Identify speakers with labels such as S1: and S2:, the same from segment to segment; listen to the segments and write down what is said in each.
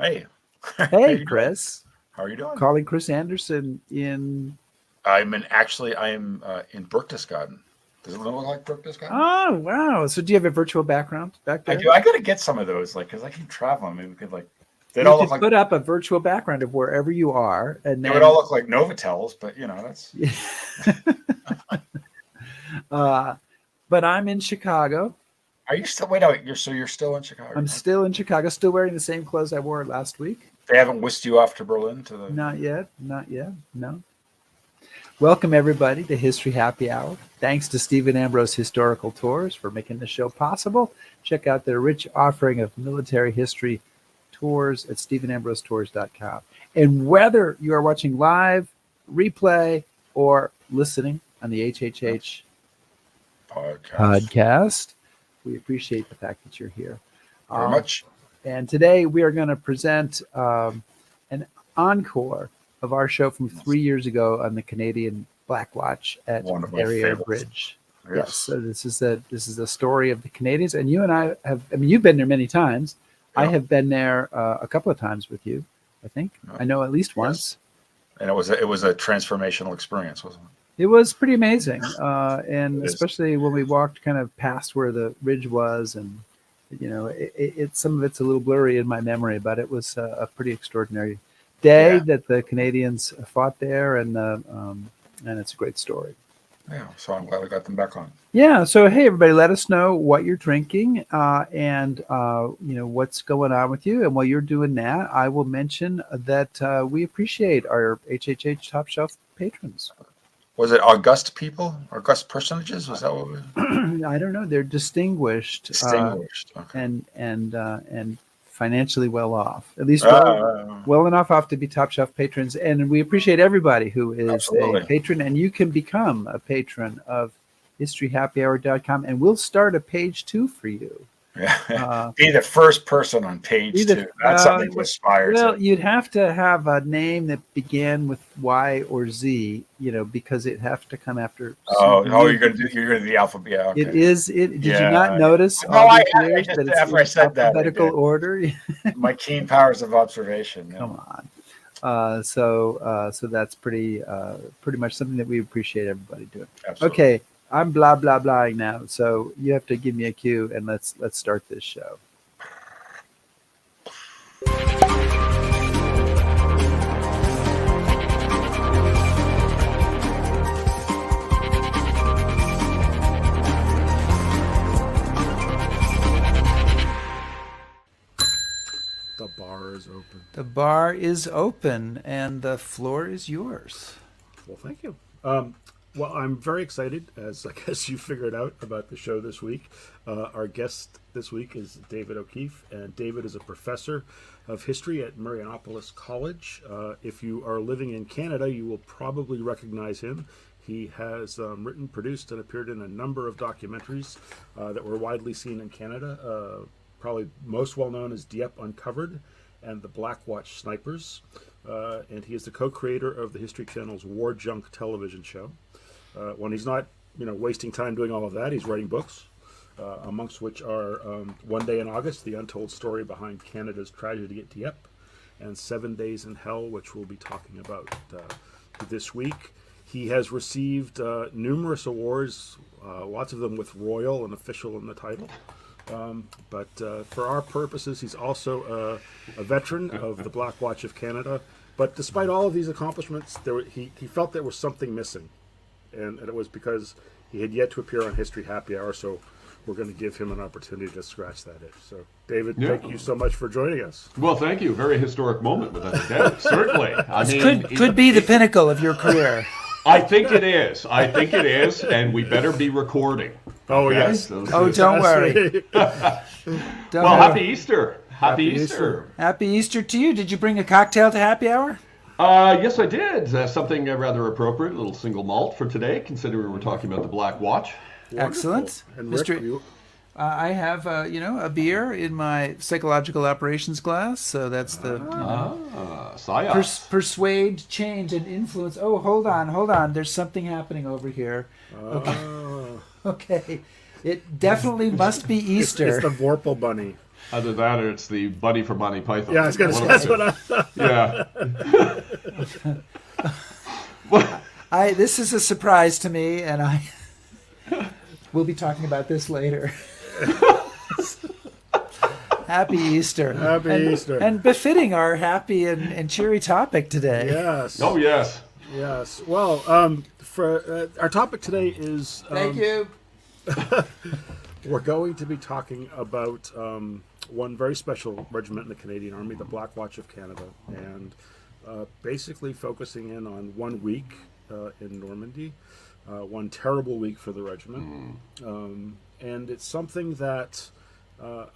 S1: Hey.
S2: Hey, Chris.
S1: How are you doing?
S2: Calling Chris Anderson in...
S1: I am in Berchtesgaden. Does it look like Berchtesgaden?
S2: Oh, wow. So do you have a virtual background back there?
S1: I do. I got to get some of those, because I keep traveling. Maybe we could,
S2: they all look like... put up a virtual background of wherever you are. And then...
S1: They would all look like Novotels, but, that's...
S2: But I'm in Chicago.
S1: Are you still... Wait, you're still in Chicago?
S2: I'm still in Chicago, still wearing the same clothes I wore last week.
S1: They haven't whisked you off to Berlin?
S2: Not yet, no. Welcome, everybody, to History Happy Hour. Thanks to Stephen Ambrose Historical Tours for making the show possible. Check out their rich offering of military history tours at stephenambrosetours.com. And whether you are watching live, replay, or listening on the HHH podcast, we appreciate the fact that you're here.
S1: Very much.
S2: And today we are going to present an encore of our show from 3 years ago on the Canadian Black Watch at Verrières Ridge. Yes. So this is a story of the Canadians, and you and I have. I mean, you've been there many times. Yeah. I have been there a couple of times with you. I think I know at least once.
S1: And it was a transformational experience, wasn't it?
S2: It was pretty amazing, and especially when we walked kind of past where the ridge was, and some of it's a little blurry in my memory, but it was a pretty extraordinary day that the Canadians fought there, and it's a great story.
S1: Yeah, so I'm glad we got them back on.
S2: Yeah, so hey, everybody, let us know what you're drinking and what's going on with you. And while you're doing that, I will mention that we appreciate our HHH Top Shelf patrons.
S1: Was it august people? August personages? Was that what we...
S2: I don't know. They're distinguished.
S1: Distinguished. Okay.
S2: And financially well off. At least well enough off to be Top Shelf patrons. And we appreciate everybody who is a patron. And you can become a patron of historyhappyhour.com. And we'll start a page 2 for you.
S1: Be the first person on page 2. That's something to aspire to.
S2: Well, you'd have to have a name that began with Y or Z, because it'd have to come after.
S1: You're gonna do the alphabet. Yeah, okay.
S2: It is. Did you not notice?
S1: No, I just, after I said that,
S2: alphabetical order.
S1: My keen powers of observation. Yeah.
S2: Come on. So that's pretty much something that we appreciate everybody doing.
S1: Absolutely.
S2: Okay. I'm blah blah blahing now, so you have to give me a cue, and let's start this show.
S3: The bar is open.
S2: The bar is open, and the floor is yours.
S3: Well, thank you. Well, I'm very excited, as I guess you figured out, about the show this week. Our guest this week is David Keefe, and David is a professor of history at Marianopolis College. If you are living in Canada, you will probably recognize him. He has written, produced, and appeared in a number of documentaries that were widely seen in Canada. Probably most well known as Dieppe Uncovered and the Black Watch Snipers. And he is the co-creator of the History Channel's War Junk television show. When he's not, wasting time doing all of that, he's writing books, amongst which are One Day in August, The Untold Story Behind Canada's Tragedy at Dieppe, and 7 Days in Hell, which we'll be talking about this week. He has received numerous awards, lots of them with royal and official in the title. But for our purposes, he's also a veteran of the Black Watch of Canada. But despite all of these accomplishments, he felt there was something missing. And it was because he had yet to appear on History Happy Hour, so we're going to give him an opportunity to scratch that itch. So, David, thank you so much for joining us.
S4: Well, thank you. Very historic moment, without a doubt. Certainly.
S2: Could be the pinnacle of your career.
S4: I think it is. And we better be recording.
S3: Oh, okay? Yes.
S2: Don't worry.
S4: Happy Easter. Happy Easter.
S2: Happy Easter to you. Did you bring a cocktail to Happy Hour?
S4: Yes, I did. Something rather appropriate, a little single malt for today, considering we're talking about the Black Watch.
S2: Wonderful. Excellent.
S3: And Rick,
S2: I have, a beer in my psychological operations glass, so that's the persuade, change, and influence. Oh, hold on. There's something happening over here. Okay. Okay. It definitely must be Easter.
S3: It's the Vorpal Bunny.
S4: Either that or it's the buddy from Monty Python.
S3: Yeah, I was going to say
S4: One of
S3: that's
S4: the
S3: what I thought.
S4: Yeah.
S2: This is a surprise to me, and we'll be talking about this later. Happy Easter.
S3: Happy Easter.
S2: And befitting our happy and cheery topic today.
S3: Yes.
S4: Oh, yes.
S3: Yes. Well, for our topic today is...
S2: Thank you.
S3: We're going to be talking about one very special regiment in the Canadian Army, the Black Watch of Canada, and basically focusing in on 1 week in Normandy, one terrible week for the regiment. And it's something that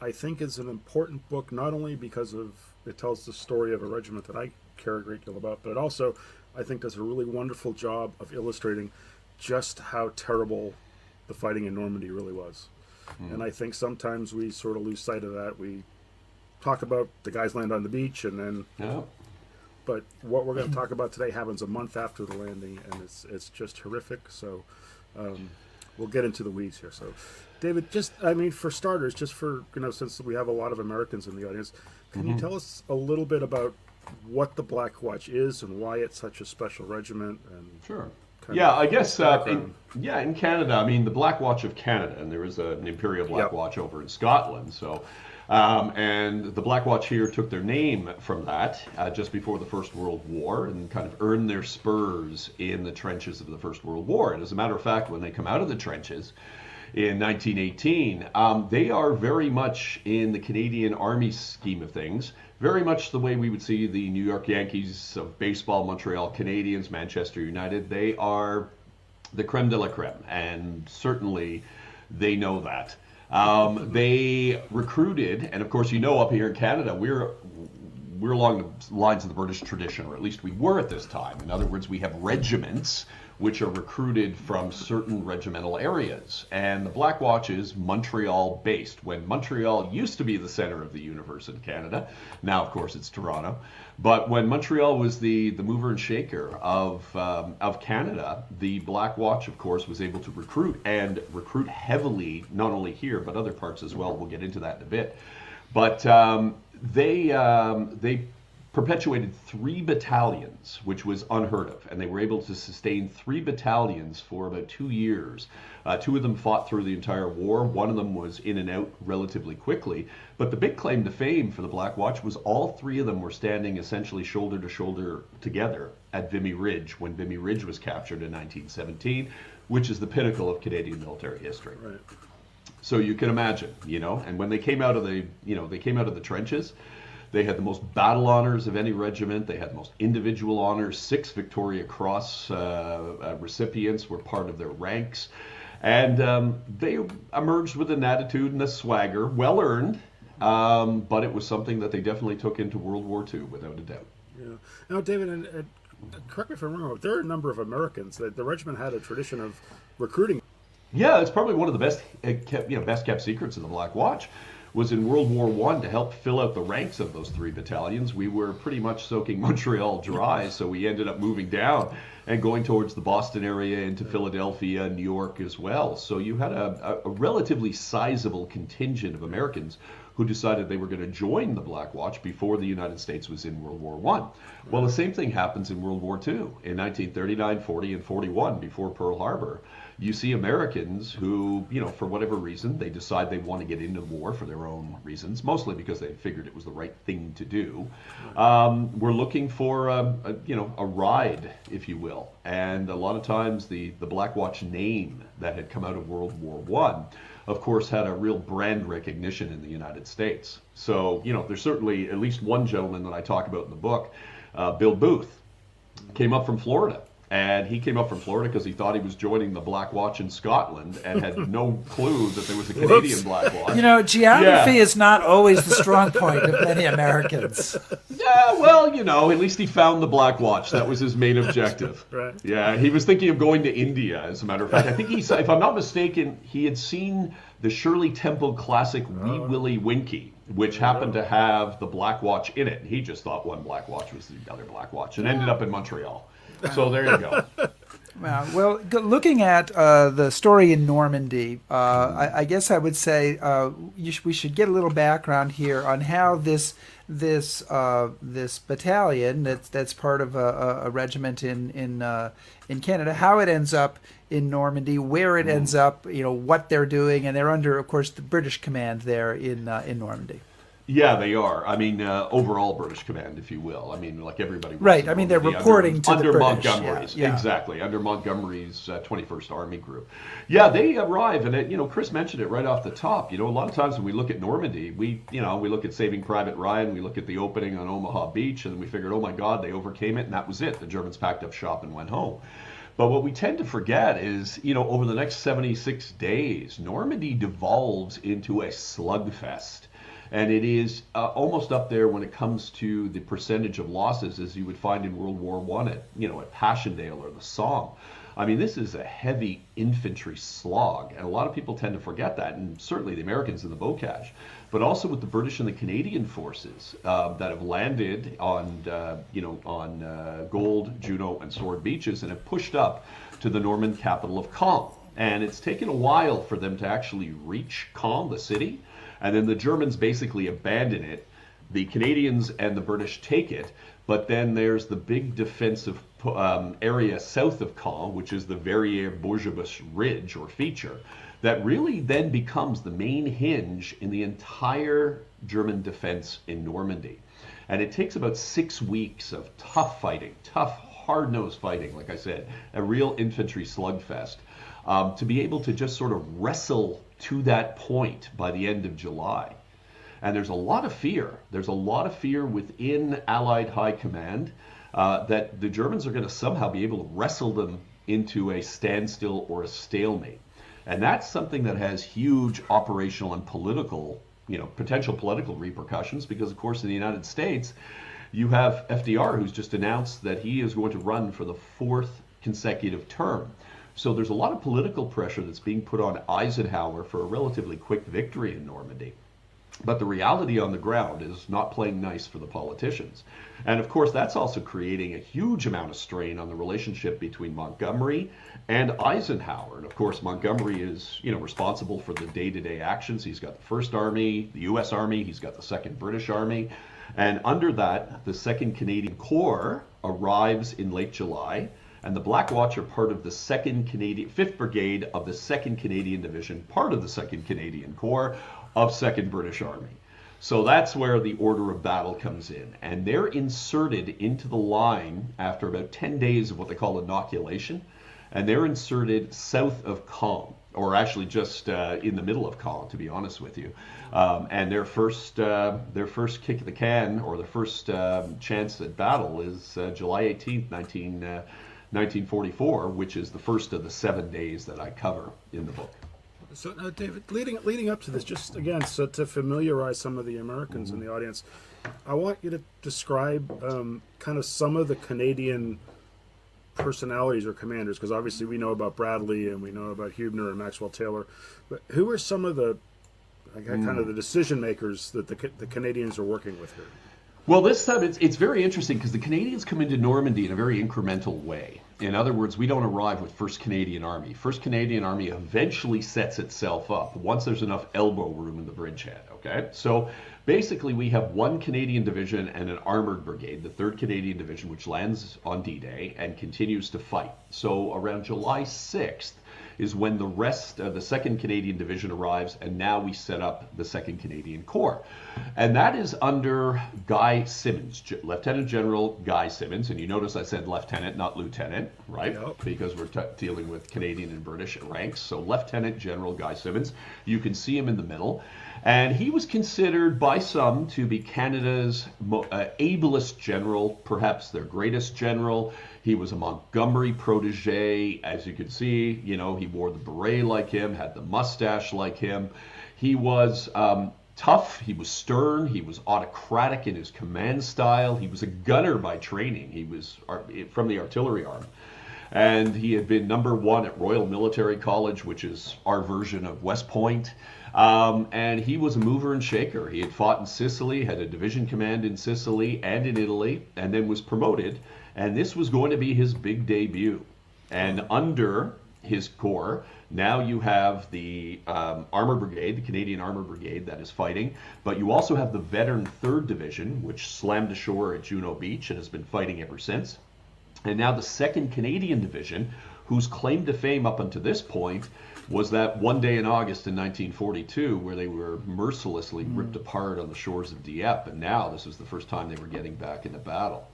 S3: I think is an important book, not only because it tells the story of a regiment that I care a great deal about, but it also, I think, does a really wonderful job of illustrating just how terrible the fighting in Normandy really was. And I think sometimes we sort of lose sight of that. We talk about the guys land on the beach, and then,
S4: Yeah.
S3: but what we're going to talk about today happens a month after the landing, and it's just horrific. So we'll get into the weeds here. So, David, for starters, just for, since we have a lot of Americans in the audience, can you tell us a little bit about what the Black Watch is and why it's such a special regiment? And
S4: Sure.
S3: kind
S4: Yeah,
S3: of
S4: I guess
S3: background?
S4: in Canada, the Black Watch of Canada, and there is an Imperial Black
S3: Yep.
S4: Watch over in Scotland. So, and the Black Watch here took their name from that just before the First World War, and kind of earned their spurs in the trenches of the First World War. And as a matter of fact, when they come out of the trenches in 1918, they are very much in the Canadian Army scheme of things, very much the way we would see the New York Yankees of baseball, Montreal Canadiens, Manchester United. They are the creme de la creme, and certainly they know that. They recruited, and of course, up here in Canada, we're along the lines of the British tradition, or at least we were at this time. In other words, we have regiments which are recruited from certain regimental areas. And the Black Watch is Montreal based. When Montreal used to be the center of the universe in Canada, now of course it's Toronto, but when Montreal was the mover and shaker of Canada, the Black Watch of course was able to recruit heavily, not only here but other parts as well. We'll get into that in a bit. But they perpetuated 3 battalions, which was unheard of, and they were able to sustain 3 battalions for about 2 years. 2 of them fought through the entire war. 1 of them was in and out relatively quickly. But the big claim to fame for the Black Watch was all 3 of them were standing essentially shoulder to shoulder together at Verrières Ridge when Verrières Ridge was captured in 1917, which is the pinnacle of Canadian military history.
S3: Right.
S4: So you can imagine, and when they came out of the trenches, they had the most battle honors of any regiment. They had the most individual honors. 6 Victoria Cross recipients were part of their ranks. And they emerged with an attitude and a swagger, well earned, but it was something that they definitely took into World War II, without a doubt.
S3: Yeah. Now, David, and correct me if I'm wrong, but there are a number of Americans that the regiment had a tradition of recruiting.
S4: Yeah, it's probably one of the best kept secrets of the Black Watch. Was in World War I to help fill out the ranks of those 3 battalions. We were pretty much soaking Montreal dry, so we ended up moving down and going towards the Boston area, into Philadelphia, New York as well. So you had a relatively sizable contingent of Americans who decided they were going to join the Black Watch before the United States was in World War I. Well, the same thing happens in World War II. In 1939, 40, and 41, before Pearl Harbor, you see Americans who, for whatever reason, they decide they want to get into the war for their own reasons, mostly because they figured it was the right thing to do. We're looking for a ride, if you will. And a lot of times the Black Watch name that had come out of World War I, of course, had a real brand recognition in the United States. So, there's certainly at least one gentleman that I talk about in the book, Bill Booth, came up from Florida. And he came up from Florida because he thought he was joining the Black Watch in Scotland and had no clue that there was a Canadian Black Watch.
S2: Geography is not always the strong point of many Americans.
S4: Yeah, well, at least he found the Black Watch. That was his main objective.
S3: Right.
S4: Yeah, he was thinking of going to India, as a matter of fact. I think if I'm not mistaken, he had seen the Shirley Temple classic Wee Willie Winkie, which happened to have the Black Watch in it. He just thought one Black Watch was the other Black Watch and ended up in Montreal. So there you go.
S2: Well, looking at the story in Normandy, I guess I would say we should get a little background here on how this battalion that's part of a regiment in Canada, how it ends up in Normandy, where it ends up, what they're doing, and they're under, of course, the British command there in Normandy.
S4: Yeah, they are. I mean, overall British command, if you will. I mean, like everybody.
S2: Right. I mean, they're reporting to the
S4: under
S2: British.
S4: Montgomery's.
S2: Yeah.
S4: Exactly. Under Montgomery's 21st Army Group. Yeah, they arrive, and Chris mentioned it right off the top. A lot of times when we look at Normandy, we look at Saving Private Ryan, we look at the opening on Omaha Beach, and we figured, oh my God, they overcame it, and that was it. The Germans packed up shop and went home. But what we tend to forget is, over the next 76 days, Normandy devolves into a slugfest. And it is almost up there when it comes to the percentage of losses as you would find in World War I at Passchendaele or the Somme. I mean, this is a heavy infantry slog, and a lot of people tend to forget that, and certainly the Americans in the bocage, but also with the British and the Canadian forces that have landed on Gold, Juno, and Sword beaches and have pushed up to the Norman capital of Caen. And it's taken a while for them to actually reach Caen, the city. And then the Germans basically abandon it. The Canadians and the British take it. But then there's the big defensive area south of Caen, which is the Verrières Ridge or feature, that really then becomes the main hinge in the entire German defense in Normandy. And it takes about 6 weeks of tough fighting, tough, hard-nosed fighting, like I said, a real infantry slugfest, to be able to just sort of wrestle to that point by the end of July. And there's a lot of fear. There's a lot of fear within Allied high command that the Germans are going to somehow be able to wrestle them into a standstill or a stalemate. And that's something that has huge operational and political, potential political repercussions, because of course in the United States, you have FDR, who's just announced that he is going to run for the 4th consecutive term. So there's a lot of political pressure that's being put on Eisenhower for a relatively quick victory in Normandy. But the reality on the ground is not playing nice for the politicians. And of course, that's also creating a huge amount of strain on the relationship between Montgomery and Eisenhower. And of course, Montgomery is, responsible for the day-to-day actions. He's got the 1st Army, the U.S. Army, he's got the 2nd British Army. And under that, the 2nd Canadian Corps arrives in late July. And the Black Watch are part of the 5th Brigade of the 2nd Canadian Division, part of the 2nd Canadian Corps of 2nd British Army. So that's where the order of battle comes in. And they're inserted into the line after about 10 days of what they call inoculation. And they're inserted south of Caen, or actually just in the middle of Caen, to be honest with you. And their first kick of the can, or their first chance at battle, is July 18th, 1944, which is the first of the 7 days that I cover in the book.
S3: So now, David, leading up to this, just again, so to familiarize some of the Americans in the audience, I want you to describe kind of some of the Canadian personalities or commanders, because obviously we know about Bradley and we know about Hubner and Maxwell Taylor, but who are some of the kind of the decision makers that the Canadians are working with here?
S4: Well, this time it's very interesting because the Canadians come into Normandy in a very incremental way. In other words, we don't arrive with 1st Canadian Army. 1st Canadian Army eventually sets itself up once there's enough elbow room in the bridgehead, okay? So basically we have 1 Canadian division and an armored brigade, the 3rd Canadian Division, which lands on D-Day and continues to fight. So around July 6th is when the rest of the 2nd Canadian Division arrives, and now we set up the 2nd Canadian Corps. And that is under Guy Simmons, Lieutenant General Guy Simmons. And you notice I said lieutenant, not lieutenant, right? Yep. Because we're dealing with Canadian and British ranks. So Lieutenant General Guy Simmons, you can see him in the middle. And he was considered by some to be Canada's ablest general, perhaps their greatest general. He was a Montgomery protege. As you can see, he wore the beret like him, had the mustache like him. He was tough, he was stern, he was autocratic in his command style. He was a gunner by training. He was from the artillery arm. And he had been #1 at Royal Military College, which is our version of West Point. And he was a mover and shaker. He had fought in Sicily, had a division command in Sicily and in Italy, and then was promoted. And this was going to be his big debut. And under his corps, now you have the Armor Brigade, the Canadian Armor Brigade that is fighting, but you also have the veteran 3rd Division, which slammed ashore at Juno Beach and has been fighting ever since. And now the 2nd Canadian Division, whose claim to fame up until this point was that one day in August in 1942 where they were mercilessly ripped apart on the shores of Dieppe, and now this was the first time they were getting back into battle.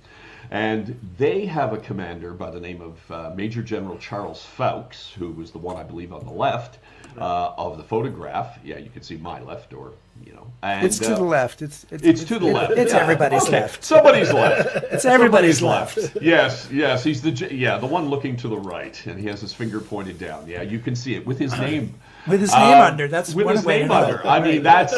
S4: And they have a commander by the name of Major General Charles Fowkes, who was the one, I believe, on the left of the photograph. Yeah, you can see my left, or, you know. And,
S2: It's to the left. It's
S4: to the left.
S2: It's
S4: Yeah.
S2: everybody's
S4: Okay.
S2: left.
S4: Somebody's left.
S2: It's everybody's left.
S4: Yes, he's the one looking to the right, and he has his finger pointed down. Yeah, you can see it with his name.
S2: With his name under. That's
S4: with
S2: one
S4: his
S2: way
S4: name
S2: to know.
S4: under. I mean, that's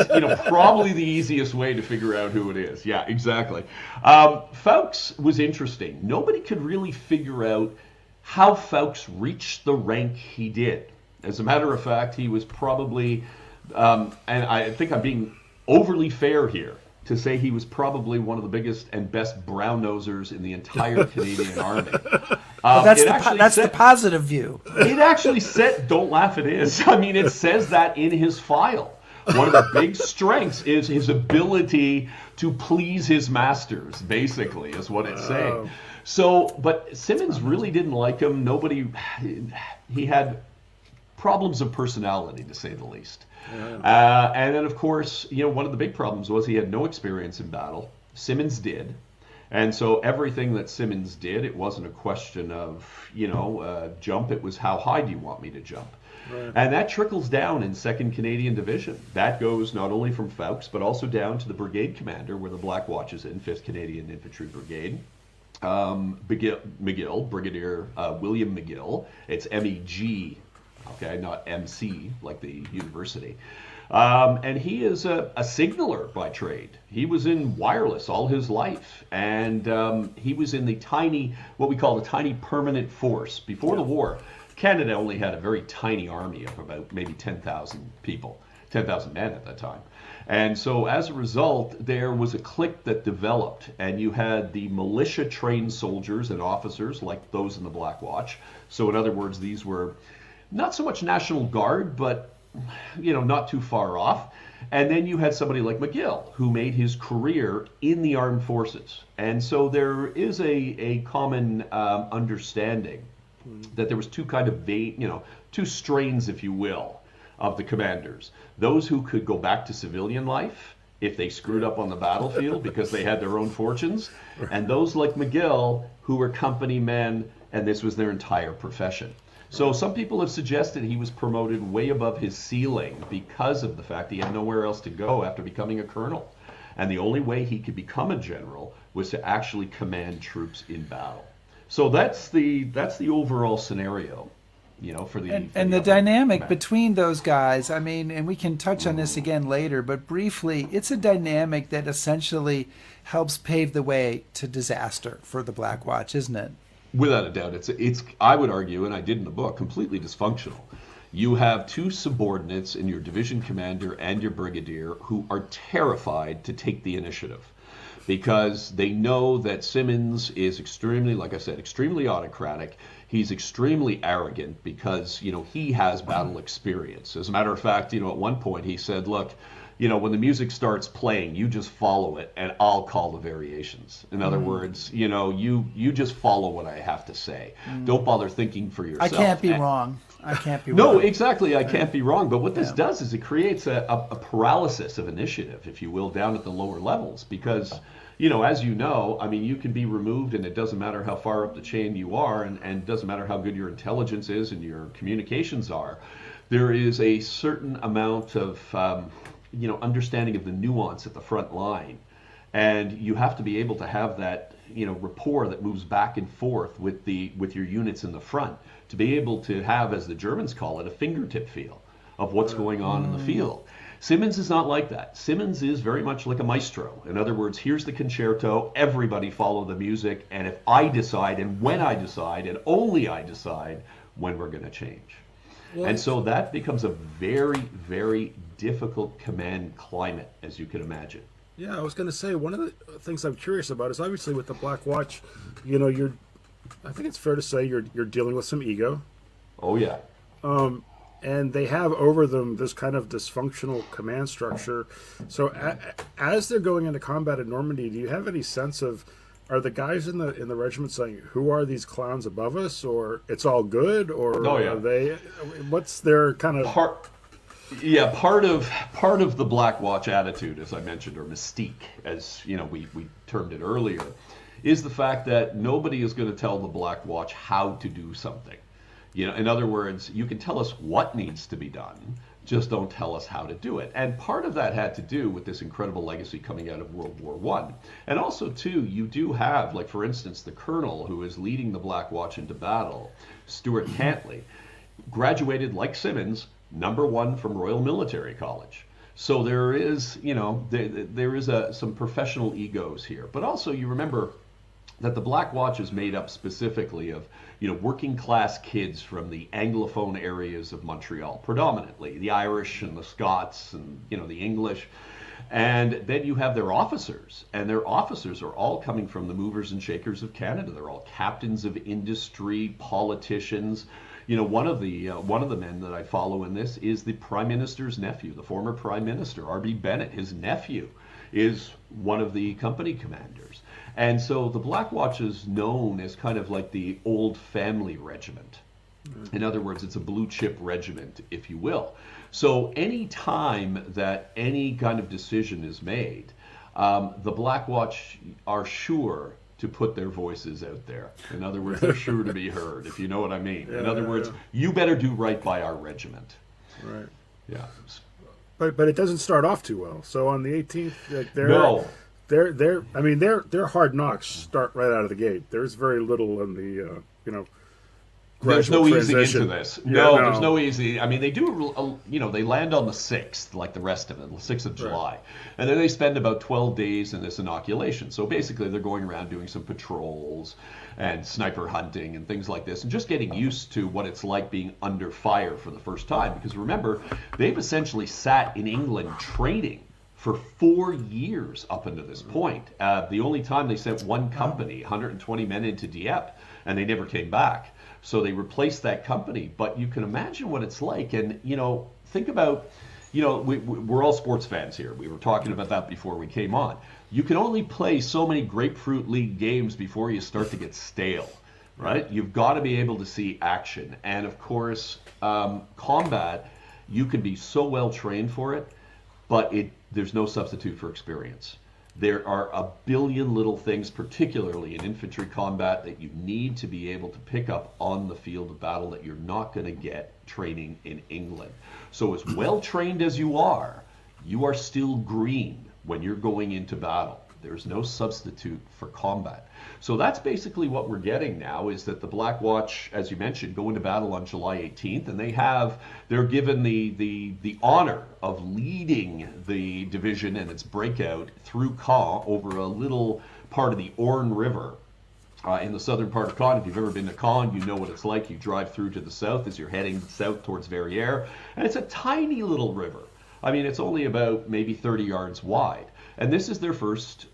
S4: probably the easiest way to figure out who it is. Yeah, exactly. Fowkes was interesting. Nobody could really figure out how Fowkes reached the rank he did. As a matter of fact, he was probably, and I think I'm being overly fair here to say he was probably one of the biggest and best brown-nosers in the entire Canadian Army.
S2: That's the positive view.
S4: It actually said, don't laugh, it is. I mean, it says that in his file. One of the big strengths is his ability to please his masters, basically, is what it's saying. So, but Simmons really didn't like him. He had problems of personality, to say the least. And then, of course, one of the big problems was he had no experience in battle. Simmons did. And so everything that Simmons did, it wasn't a question of, jump. It was, how high do you want me to jump? Right. And that trickles down in 2nd Canadian Division. That goes not only from Fowkes, but also down to the brigade commander, where the Black Watch is in, 5th Canadian Infantry Brigade. McGill, Brigadier William McGill. It's M-E-G, okay, not M-C, like the university. And he is a signaler by trade. He was in wireless all his life, and he was in what we call the tiny permanent force. Before the war, Canada only had a very tiny army of about maybe 10,000 people, 10,000 men at that time. And so as a result, there was a clique that developed, and you had the militia-trained soldiers and officers like those in the Black Watch. So in other words, these were not so much National Guard, but not too far off. And then you had somebody like McGill, who made his career in the armed forces. And so there is a common understanding that there was two strains, if you will, of the commanders. Those who could go back to civilian life if they screwed up on the battlefield because they had their own fortunes, and those like McGill who were company men, and this was their entire profession. So some people have suggested he was promoted way above his ceiling because of the fact he had nowhere else to go after becoming a colonel. And the only way he could become a general was to actually command troops in battle. So that's the overall scenario, for the
S2: the dynamic between those guys. I mean, and we can touch on this again later, but briefly, it's a dynamic that essentially helps pave the way to disaster for the Black Watch, isn't it?
S4: Without a doubt, it's I would argue, and I did in the book, completely dysfunctional. You have two subordinates in your division commander and your brigadier who are terrified to take the initiative because they know that Simmons is extremely, like I said, extremely autocratic. He's extremely arrogant because, he has battle experience. As a matter of fact, at one point he said, look, when the music starts playing, you just follow it and I'll call the variations. In other words, you just follow what I have to say. Don't bother thinking for yourself.
S2: I can't be wrong. I can't be wrong.
S4: No, exactly. I can't be wrong. But what this does is it creates a paralysis of initiative, if you will, down at the lower levels. Because, as you know, I mean, you can be removed and it doesn't matter how far up the chain you are, and it doesn't matter how good your intelligence is and your communications are. There is a certain amount of understanding of the nuance at the front line. And you have to be able to have that, rapport that moves back and forth with your units in the front to be able to have, as the Germans call it, a fingertip feel of what's going on in the field. Simmons is not like that. Simmons is very much like a maestro. In other words, here's the concerto, everybody follow the music, and if I decide, and when I decide, and only I decide, when we're going to change. Well, and so that becomes a very, very difficult command climate, as you can imagine.
S3: Yeah, I was going to say, one of the things I'm curious about is obviously with the Black Watch, you're I think it's fair to say you're dealing with some ego.
S4: Oh yeah.
S3: And they have over them this kind of dysfunctional command structure. So as they're going into combat in Normandy, do you have any sense of, are the guys in the regiment saying, who are these clowns above us, or it's all good, or
S4: Oh, yeah.
S3: are they, what's their kind of...
S4: Part of the Black Watch attitude, as I mentioned, or mystique, as we termed it earlier, is the fact that nobody is going to tell the Black Watch how to do something. In other words, you can tell us what needs to be done, just don't tell us how to do it. And part of that had to do with this incredible legacy coming out of World War I. And also, too, you do have, like, for instance, the colonel who is leading the Black Watch into battle, Stuart Cantley, graduated, like Simmons, #1 from Royal Military College. So there is, there is some professional egos here. But also, you remember that the Black Watch is made up specifically of, working class kids from the Anglophone areas of Montreal, predominantly the Irish and the Scots and, the English. And then you have their officers, and their officers are all coming from the movers and shakers of Canada. They're all captains of industry, politicians. One of the men that I follow in this is the Prime Minister's nephew, the former Prime Minister, R.B. Bennett. His nephew is one of the company commanders. And so the Black Watch is known as kind of like the old family regiment. In other words, it's a blue chip regiment, if you will. So any time that any kind of decision is made, the Black Watch are sure to put their voices out there. In other words, they're sure to be heard, if you know what I mean. In other words, you better do right by our regiment.
S3: Right.
S4: Yeah.
S3: But it doesn't start off too well. So on the 18th,
S4: No.
S3: Their hard knocks start right out of the gate. There's very little in the
S4: There's no
S3: gradual
S4: easy
S3: transition.
S4: into this.
S3: Yeah,
S4: No,
S3: no.
S4: there's no easy. I mean, they do, they land on the 6th, like the rest of it, the 6th of July.
S3: Right.
S4: And then they spend about 12 days in this inoculation. So basically, they're going around doing some patrols and sniper hunting and things like this, and just getting used to what it's like being under fire for the first time. Because remember, they've essentially sat in England training for 4 years up until this point. The only time they sent one company, 120 men into Dieppe, and they never came back. So they replaced that company. But you can imagine what it's like. And, think about, we're all sports fans here. We were talking about that before we came on. You can only play so many Grapefruit League games before you start to get stale, right? You've got to be able to see action. And, of course, combat, you can be so well trained for it, but there's no substitute for experience. There are a billion little things, particularly in infantry combat, that you need to be able to pick up on the field of battle that you're not going to get training in England. So as well trained as you are still green when you're going into battle. There's no substitute for combat. So that's basically what we're getting now, is that the Black Watch, as you mentioned, go into battle on July 18th, and they're given the honor of leading the division and its breakout through Caen over a little part of the Orne River. In the southern part of Caen. If you've ever been to Caen, you know what it's like. You drive through to the south as you're heading south towards Verrières, and it's a tiny little river. I mean, it's only about maybe 30 yards wide. And this is their first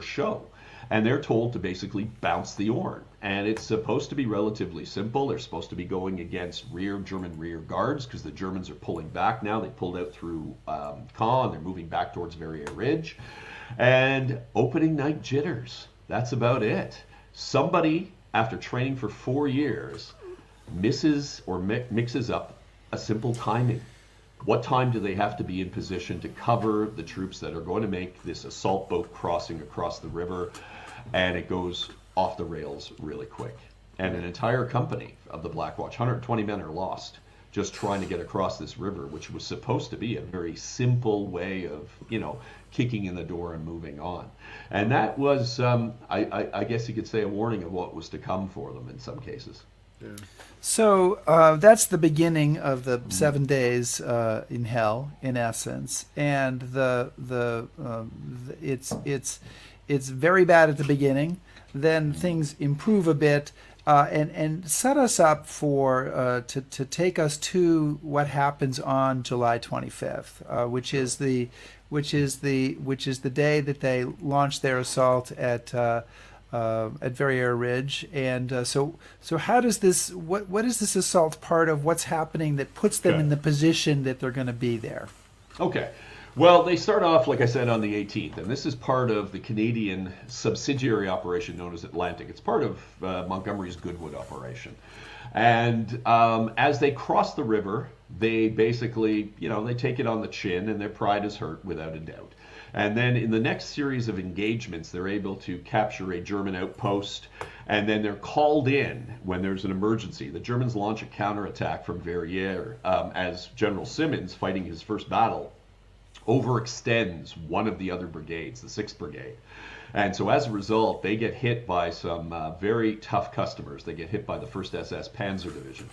S4: show. And they're told to basically bounce the Orne. And it's supposed to be relatively simple. They're supposed to be going against German rear guards, because the Germans are pulling back now. They pulled out through Caen. They're moving back towards Verrières Ridge. And opening night jitters. That's about it. Somebody, after training for 4 years, misses or mixes up a simple timing. What time do they have to be in position to cover the troops that are going to make this assault boat crossing across the river? And it goes off the rails really quick. And an entire company of the Black Watch, 120 men, are lost just trying to get across this river, which was supposed to be a very simple way of, kicking in the door and moving on. And that was, I guess you could say, a warning of what was to come for them in some cases.
S3: Yeah.
S2: So that's the beginning of the 7 days in hell, in essence, and it's very bad at the beginning. Then things improve a bit, and set us up for to take us to what happens on July 25th, which is the day that they launched their assault at at Verrières Ridge, and so how does this what is this assault part of what's happening that puts them
S4: Okay.
S2: in the position that they're going to be there?
S4: Okay. Well, they start off, like I said, on the 18th, and this is part of the Canadian subsidiary operation known as Atlantic. It's part of Montgomery's Goodwood operation. And as they cross the river, they basically, they take it on the chin, and their pride is hurt without a doubt. And then in the next series of engagements, they're able to capture a German outpost, and then they're called in when there's an emergency. The Germans launch a counterattack from Verrières as General Simmons, fighting his first battle, overextends one of the other brigades, the 6th Brigade. And so as a result, they get hit by some very tough customers. They get hit by the 1st SS Panzer Division.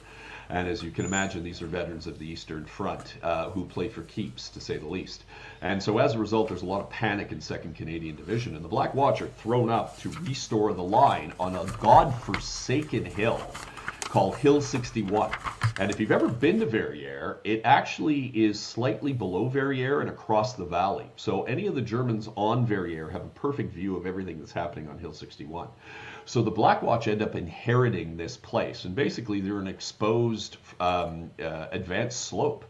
S4: And as you can imagine, these are veterans of the Eastern Front who play for keeps, to say the least. And so as a result, there's a lot of panic in 2nd Canadian Division. And the Black Watch are thrown up to restore the line on a godforsaken hill called Hill 61. And if you've ever been to Verrières, it actually is slightly below Verrières and across the valley. So any of the Germans on Verrières have a perfect view of everything that's happening on Hill 61. So the Black Watch end up inheriting this place, and basically they're an exposed advanced slope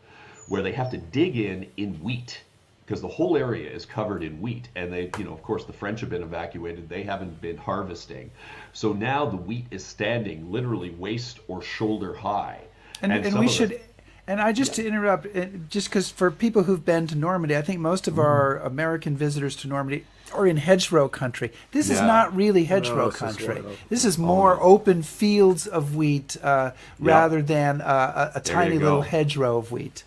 S4: where they have to dig in wheat, because the whole area is covered in wheat, and they, of course, the French have been evacuated. They haven't been harvesting, so now the wheat is standing literally waist or shoulder high.
S2: And we should. And I just to interrupt, just because for people who've been to Normandy, I think most of our American visitors to Normandy are in hedgerow country. This is not really hedgerow country. This is more open fields of wheat rather than a tiny little hedgerow of wheat.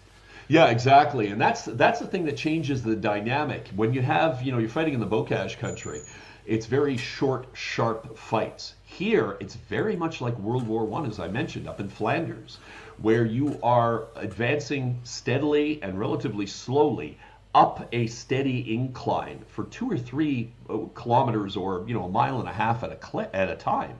S4: Yeah, exactly, and that's the thing that changes the dynamic. When you have, you're fighting in the bocage country, it's very short, sharp fights. Here, it's very much like World War I, as I mentioned, up in Flanders, where you are advancing steadily and relatively slowly up a steady incline for 2 or 3 kilometers or a mile and a half at a time.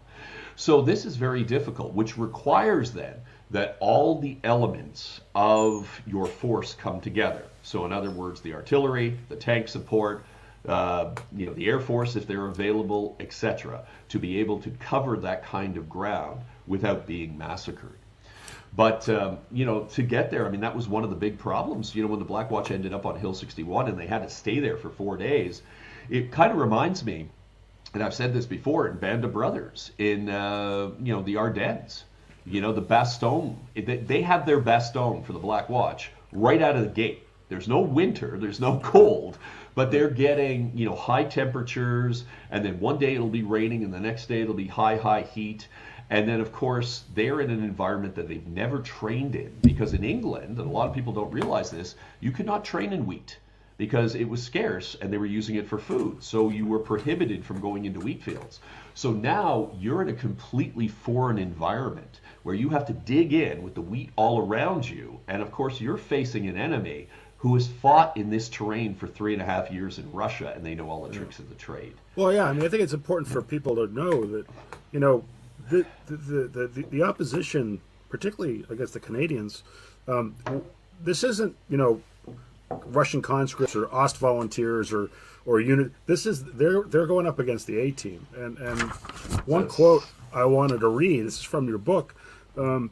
S4: So this is very difficult, which requires then that all the elements of your force come together. So in other words, the artillery, the tank support, the Air Force if they're available, etc., to be able to cover that kind of ground without being massacred. But, to get there, that was one of the big problems. When the Black Watch ended up on Hill 61 and they had to stay there for 4 days, it kind of reminds me, and I've said this before, in Band of Brothers, in, the Ardennes, the Bastion. They have their Bastion for the Black Watch right out of the gate. There's no winter, there's no cold, but they're getting, high temperatures, and then one day it'll be raining, and the next day it'll be high heat. And then, of course, they're in an environment that they've never trained in, because in England, and a lot of people don't realize this, you could not train in wheat because it was scarce and they were using it for food. So you were prohibited from going into wheat fields. So now you're in a completely foreign environment where you have to dig in with the wheat all around you. And of course, you're facing an enemy who has fought in this terrain for 3.5 years in Russia, and they know all the tricks of the trade.
S3: Well, yeah, I think it's important for people to know that, the opposition, particularly against the Canadians, this isn't, Russian conscripts or Ost volunteers or unit. This is they're going up against the A team. And one quote I wanted to read. This is from your book.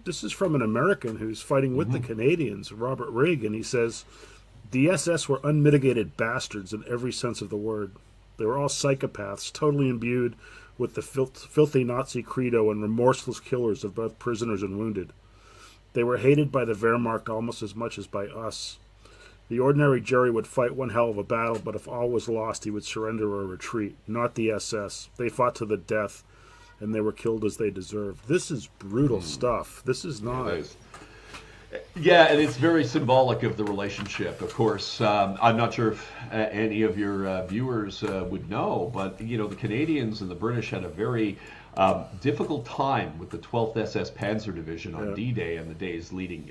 S3: This is from an American who's fighting with the Canadians, Robert Rigg, and he says, "The SS were unmitigated bastards in every sense of the word. They were all psychopaths, totally imbued with the filthy Nazi credo and remorseless killers of both prisoners and wounded. They were hated by the Wehrmacht almost as much as by us. The ordinary Jerry would fight one hell of a battle, but if all was lost, he would surrender or retreat. Not the SS. They fought to the death, and they were killed as they deserved." This is brutal stuff. This is not...
S4: Yeah, and it's very symbolic of the relationship. Of course, I'm not sure if any of your viewers would know, but the Canadians and the British had a very difficult time with the 12th SS Panzer Division on D-Day and the days leading.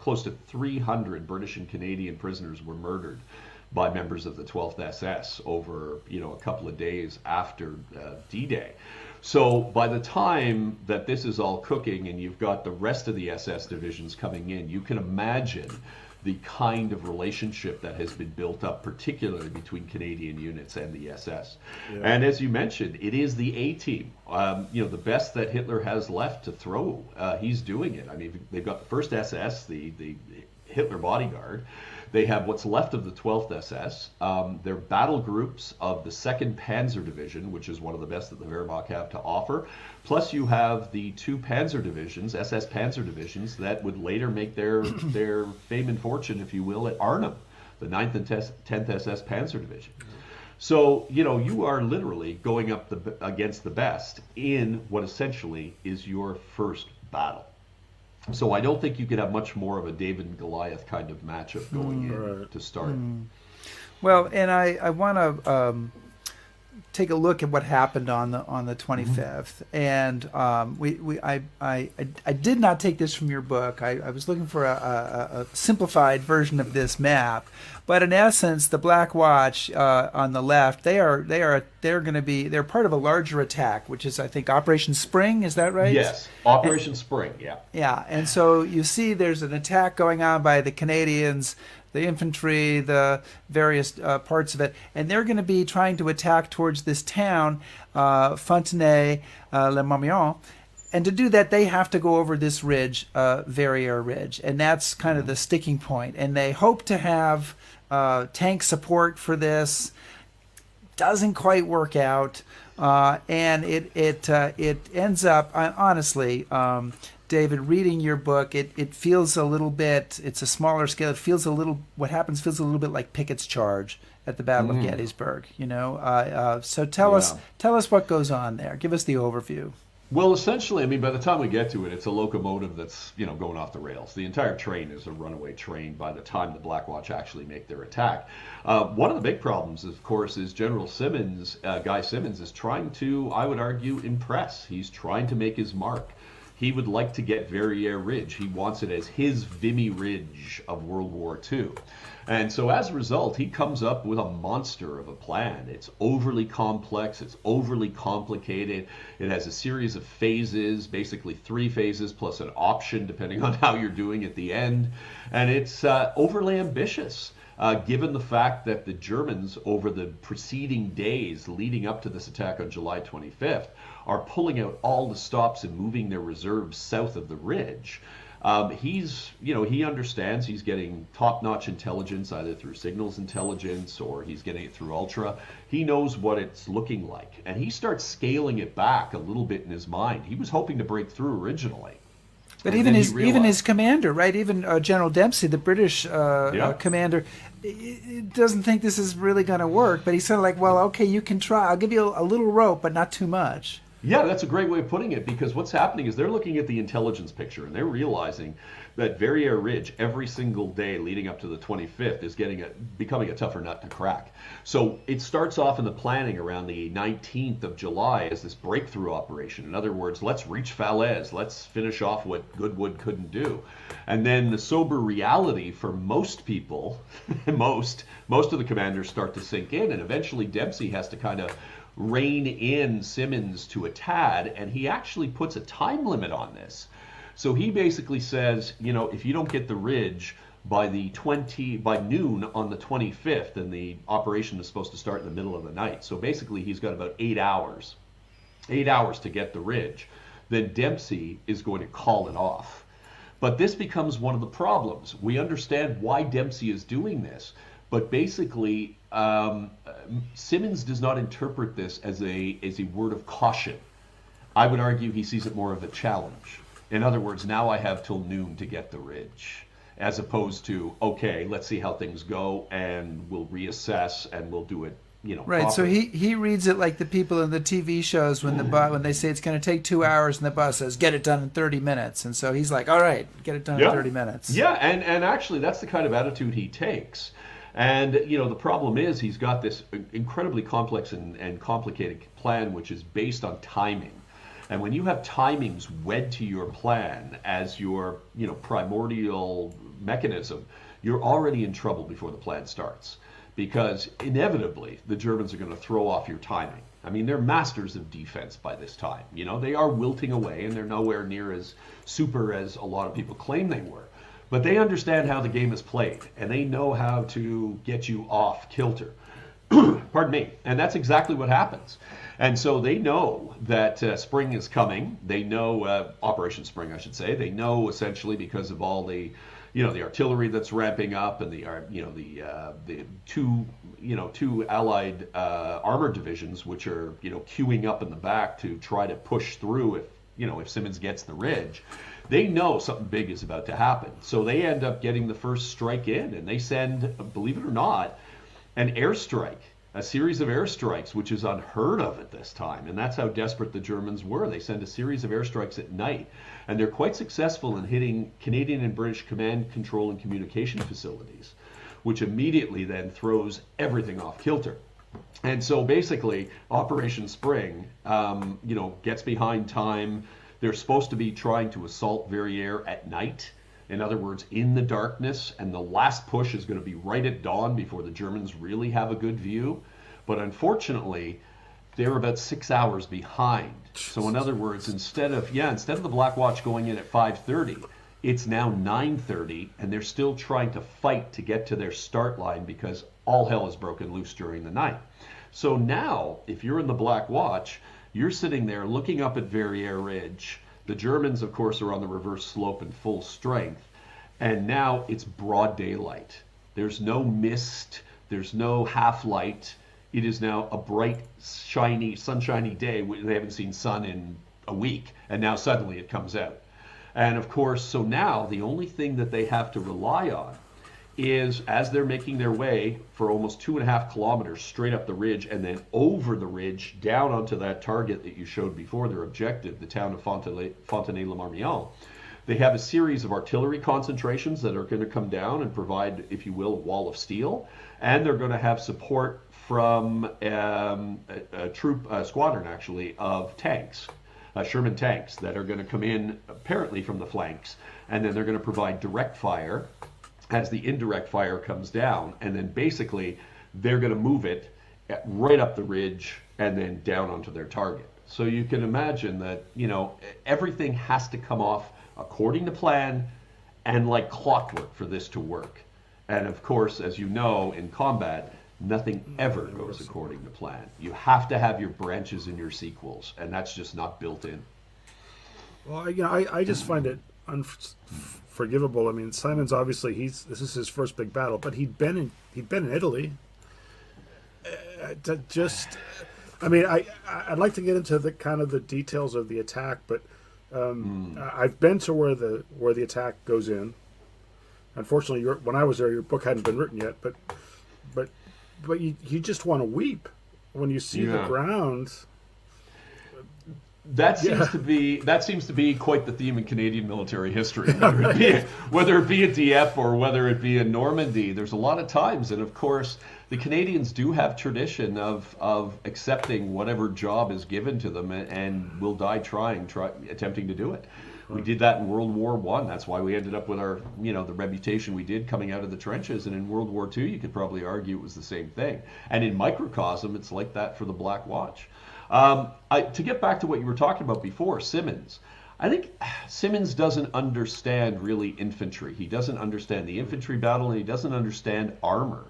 S4: Close to 300 British and Canadian prisoners were murdered by members of the 12th SS over a couple of days after D-Day. So by the time that this is all cooking and you've got the rest of the SS divisions coming in, you can imagine the kind of relationship that has been built up, particularly between Canadian units and the SS.
S3: Yeah.
S4: And as you mentioned, it is the A-team. The best that Hitler has left to throw, he's doing it. I mean, they've got the 1st SS, the Hitler bodyguard. They have what's left of the 12th SS. They're battle groups of the 2nd Panzer Division, which is one of the best that the Wehrmacht have to offer. Plus you have the 2 Panzer Divisions, SS Panzer Divisions, that would later make their fame and fortune, if you will, at Arnhem, the 9th and 10th SS Panzer Division. So, you are literally going up against the best in what essentially is your first battle. So I don't think you could have much more of a David and Goliath kind of matchup going in to start.
S2: Well, and I want to take a look at what happened on the 25th, and I did not take this from your book. I was looking for a simplified version of this map, but in essence, the Black Watch on the left, they're part of a larger attack, which is, I think, Operation Spring. Is that right?
S4: Yes, Operation Spring. Yeah.
S2: Yeah, and so you see, there's an attack going on by the Canadians, the infantry, the various parts of it, and they're going to be trying to attack towards this town, Fontenay-le-Marmion, and to do that, they have to go over this ridge, Verrières Ridge, and that's kind of the sticking point. And they hope to have tank support for this. Doesn't quite work out, and it ends up, honestly. David, reading your book, it feels a little bit, it's a smaller scale. It feels a little, what happens feels a little bit like Pickett's charge at the Battle of Gettysburg, So tell us what goes on there. Give us the overview.
S4: Well, essentially, I mean, by the time we get to it, it's a locomotive that's, going off the rails. The entire train is a runaway train by the time the Black Watch actually make their attack. One of the big problems, of course, is General Simmons, Guy Simmons, is trying to, I would argue, impress. He's trying to make his mark. He would like to get Verrières Ridge. He wants it as his Vimy Ridge of World War II. And so as a result, he comes up with a monster of a plan. It's overly complex. It's overly complicated. It has a series of phases, basically 3 phases plus an option depending on how you're doing at the end. And it's overly ambitious. Given the fact that the Germans, over the preceding days leading up to this attack on July 25th, are pulling out all the stops and moving their reserves south of the ridge. He understands he's getting top-notch intelligence either through signals intelligence or he's getting it through ultra. He knows what it's looking like, and he starts scaling it back a little bit in his mind. He was hoping to break through originally.
S2: But even his commander, right? Even General Dempsey, the British commander, doesn't think this is really going to work. But he's sort of like, well, okay, you can try. I'll give you a little rope, but not too much.
S4: Yeah, that's a great way of putting it, because what's happening is they're looking at the intelligence picture and they're realizing that Verrières Ridge every single day leading up to the 25th is becoming a tougher nut to crack. So it starts off in the planning around the 19th of July as this breakthrough operation. In other words, let's reach Falaise, let's finish off what Goodwood couldn't do. And then the sober reality for most people, most of the commanders start to sink in, and eventually Dempsey has to kind of rein in Simmons to a tad, and he actually puts a time limit on this. So he basically says, if you don't get the ridge by noon on the 25th, and the operation is supposed to start in the middle of the night. So basically he's got about 8 hours to get the ridge. Then Dempsey is going to call it off. But this becomes one of the problems. We understand why Dempsey is doing this, but basically Simmons does not interpret this as a word of caution. I would argue he sees it more of a challenge. In other words, now I have till noon to get the ridge, as opposed to, okay, let's see how things go and we'll reassess and we'll do it,
S2: Right.
S4: properly.
S2: So he reads it like the people in the TV shows when when they say it's going to take 2 hours and the boss says get it done in 30 minutes, and so he's like, all right, get it done in 30 minutes.
S4: Yeah, and actually that's the kind of attitude he takes. And, the problem is he's got this incredibly complex and complicated plan, which is based on timing. And when you have timings wed to your plan as your, primordial mechanism, you're already in trouble before the plan starts. Because inevitably, the Germans are going to throw off your timing. I mean, they're masters of defense by this time. They are wilting away, and they're nowhere near as super as a lot of people claim they were. But they understand how the game is played, and they know how to get you off kilter. Pardon me. And that's exactly what happens. And so they know that spring is coming. They know Operation Spring, I should say. They know essentially because of all the, the artillery that's ramping up, and the two Allied armored divisions, which are queuing up in the back to try to push through if Simmons gets the ridge. They know something big is about to happen. So they end up getting the first strike in, and they send, believe it or not, an airstrike, a series of airstrikes, which is unheard of at this time. And that's how desperate the Germans were. They send a series of airstrikes at night, and they're quite successful in hitting Canadian and British command, control, and communication facilities, which immediately then throws everything off kilter. And so basically, Operation Spring, gets behind time. They're supposed to be trying to assault Verrières at night. In other words, in the darkness, and the last push is going to be right at dawn before the Germans really have a good view. But unfortunately, they're about 6 hours behind. So in other words, instead of the Black Watch going in at 5:30, it's now 9:30, and they're still trying to fight to get to their start line because all hell has broken loose during the night. So now, if you're in the Black Watch, you're sitting there looking up at Verrières Ridge. The Germans, of course, are on the reverse slope in full strength. And now it's broad daylight. There's no mist. There's no half light. It is now a bright, shiny, sunshiny day. They haven't seen sun in a week. And now suddenly it comes out. And of course, so now the only thing that they have to rely on is, as they're making their way for almost 2.5 kilometers straight up the ridge and then over the ridge down onto that target that you showed before, their objective, the town of Fontenay-le-Marmion, they have a series of artillery concentrations that are going to come down and provide, if you will, a wall of steel. And they're going to have support from a squadron, actually, of tanks, Sherman tanks, that are going to come in apparently from the flanks. And then they're going to provide direct fire as the indirect fire comes down, and then basically they're going to move it right up the ridge and then down onto their target. So you can imagine that, everything has to come off according to plan and like clockwork for this to work. And of course, as you know, in combat, nothing ever goes according to plan. You have to have your branches and your sequels, and that's just not built in.
S3: Well, I just find it unforgivable. I mean, Simon's obviously this is his first big battle, but he'd been in Italy. I'd like to get into the kind of the details of the attack, but I've been to where the attack goes in. Unfortunately, when I was there, your book hadn't been written yet, but you just want to weep when you see the ground.
S4: That seems to be quite the theme in Canadian military history, whether it be at Dieppe or whether it be in Normandy. There's a lot of times, and of course, the Canadians do have tradition of accepting whatever job is given to them, and will die attempting to do it. We did that in World War I. That's why we ended up with our, the reputation we did coming out of the trenches. And in World War II, you could probably argue it was the same thing. And in microcosm, it's like that for the Black Watch. To get back to what you were talking about before, Simmons, I think Simmons doesn't understand really infantry. He doesn't understand the infantry battle, and he doesn't understand armor.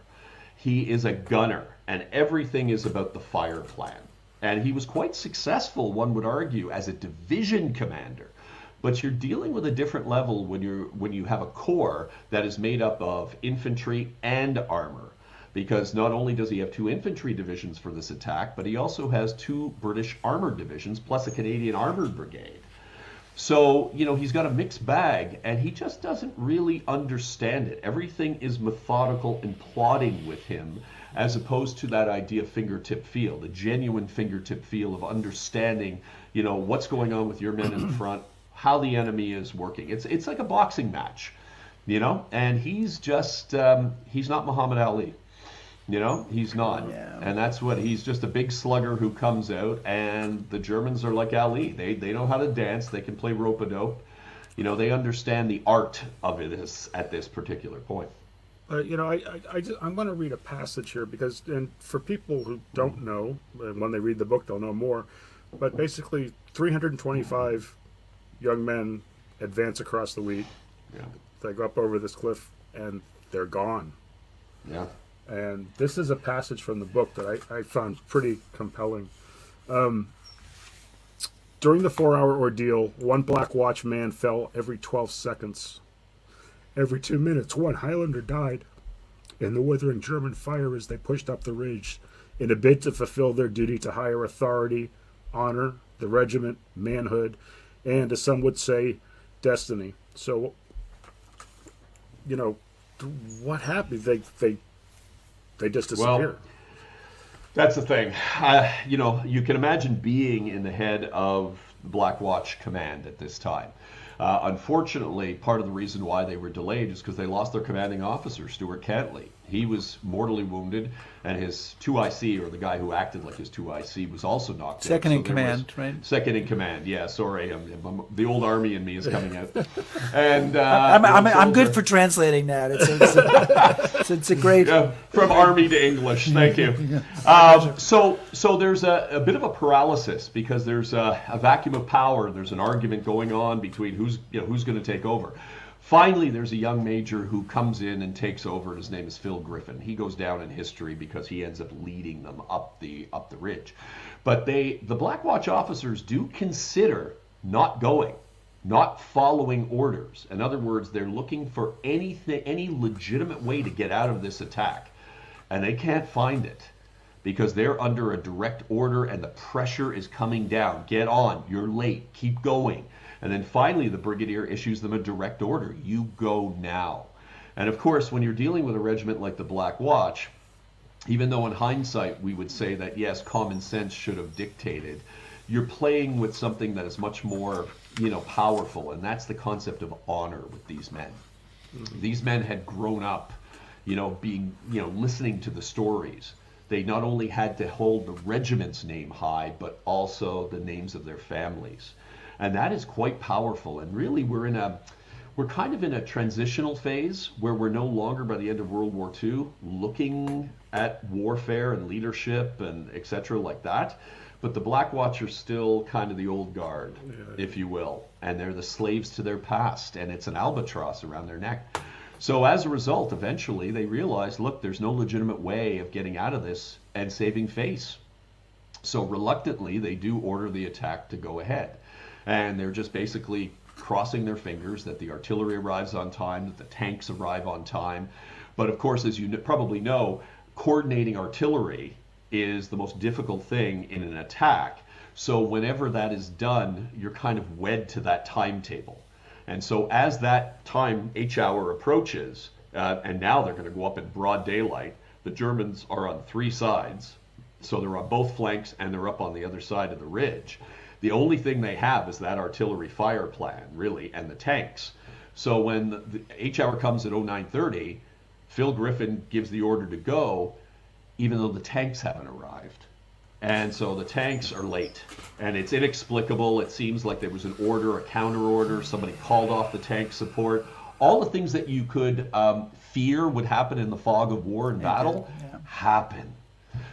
S4: He is a gunner, and everything is about the fire plan. And he was quite successful, one would argue, as a division commander. But you're dealing with a different level when you have a corps that is made up of infantry and armor. Because not only does he have 2 infantry divisions for this attack, but he also has 2 British armored divisions plus a Canadian armored brigade. So, he's got a mixed bag, and he just doesn't really understand it. Everything is methodical and plotting with him, as opposed to that idea of fingertip feel, the genuine fingertip feel of understanding, what's going on with your men in the front, how the enemy is working. It's like a boxing match, and he's just, he's not Muhammad Ali. He's not. Yeah. And that's what, he's just a big slugger who comes out, and the Germans are like Ali. They know how to dance. They can play rope-a-dope. They understand the art of it at this particular point.
S3: I'm going to read a passage here and for people who don't know, and when they read the book, they'll know more. But basically, 325 young men advance across the wheat.
S4: Yeah.
S3: they go up over this cliff and they're gone.
S4: Yeah.
S3: And this is a passage from the book that I found pretty compelling. During the 4-hour ordeal, one Black Watch man fell every 12 seconds. Every 2 minutes, one Highlander died in the withering German fire as they pushed up the ridge in a bid to fulfill their duty to higher authority, honor, the regiment, manhood, and, as some would say, destiny. So, you know, what happened? They just disappear.
S4: Well, that's the thing. You know, you can imagine being in the head of the Black Watch Command at this time. Unfortunately, part of the reason why they were delayed is because they lost their commanding officer, Stuart Cantley. He was mortally wounded, and his 2IC, or the guy who acted like his 2IC, was also knocked out.
S2: Second in command, right?
S4: Second in command, yeah. Sorry, the old army in me is coming out. And
S2: I'm good for translating that. It's a great
S4: from army to English. Thank you. So there's a bit of a paralysis because there's a vacuum of power. There's an argument going on between who's going to take over. Finally, there's a young major who comes in and takes over. His name is Phil Griffin. He goes down in history because he ends up leading them up the ridge. But the Black Watch officers do consider not going, not following orders. In other words, they're looking for any legitimate way to get out of this attack, and they can't find it because they're under a direct order and the pressure is coming down. Get on, you're late, keep going. And then finally, the brigadier issues them a direct order. You go now. And of course, when you're dealing with a regiment like the Black Watch, even though in hindsight we would say that, yes, common sense should have dictated, you're playing with something that is much more, powerful. And that's the concept of honor with these men. Mm-hmm. These men had grown up, listening to the stories. They not only had to hold the regiment's name high, but also the names of their families. And that is quite powerful. And really, we're kind of in a transitional phase where we're no longer, by the end of World War II, looking at warfare and leadership and et cetera like that. But the Black Watch are still kind of the old guard, if you will. And they're the slaves to their past. And it's an albatross around their neck. So as a result, eventually, they realize, look, there's no legitimate way of getting out of this and saving face. So reluctantly, they do order the attack to go ahead. And they're just basically crossing their fingers that the artillery arrives on time, that the tanks arrive on time. But of course, as you probably know, coordinating artillery is the most difficult thing in an attack. So whenever that is done, you're kind of wed to that timetable. And so as that time, H hour, approaches, and now they're going to go up in broad daylight, the Germans are on 3 sides. So they're on both flanks and they're up on the other side of the ridge. The only thing they have is that artillery fire plan, really, and the tanks. So when the H hour comes at 09:30, Phil Griffin gives the order to go, even though the tanks haven't arrived. And so the tanks are late, and it's inexplicable. It seems like there was an order, a counter order, somebody called off the tank support. All the things that you could fear would happen in the fog of war and battle happen.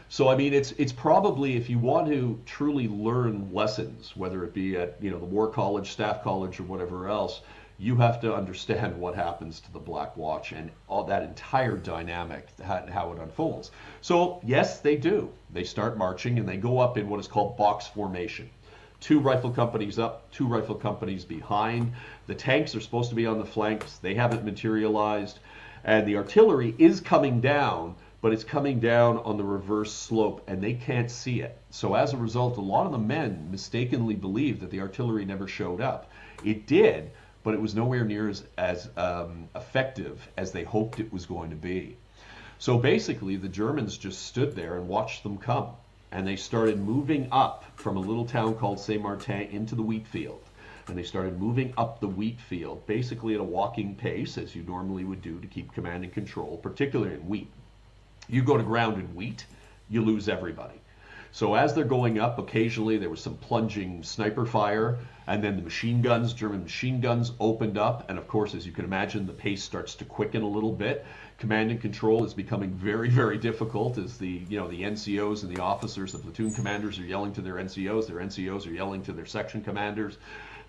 S4: So, I mean, it's probably, if you want to truly learn lessons, whether it be at, the War College, Staff College, or whatever else, you have to understand what happens to the Black Watch and all that entire dynamic, how it unfolds. So, yes, they do. They start marching, and they go up in what is called box formation. 2 rifle companies up, 2 rifle companies behind. The tanks are supposed to be on the flanks. They haven't materialized. And the artillery is coming down, but it's coming down on the reverse slope, and they can't see it. So as a result, a lot of the men mistakenly believed that the artillery never showed up. It did, but it was nowhere near as effective as they hoped it was going to be. So basically, the Germans just stood there and watched them come, and they started moving up from a little town called Saint-Martin into the wheat field. And they started moving up the wheat field, basically at a walking pace, as you normally would do to keep command and control, particularly in wheat. You go to ground in wheat, you lose everybody. So as they're going up, occasionally there was some plunging sniper fire, and then the machine guns, German machine guns, opened up. And of course, as you can imagine, the pace starts to quicken a little bit. Command and control is becoming very, very difficult as the NCOs and the officers, the platoon commanders are yelling to their NCOs are yelling to their section commanders,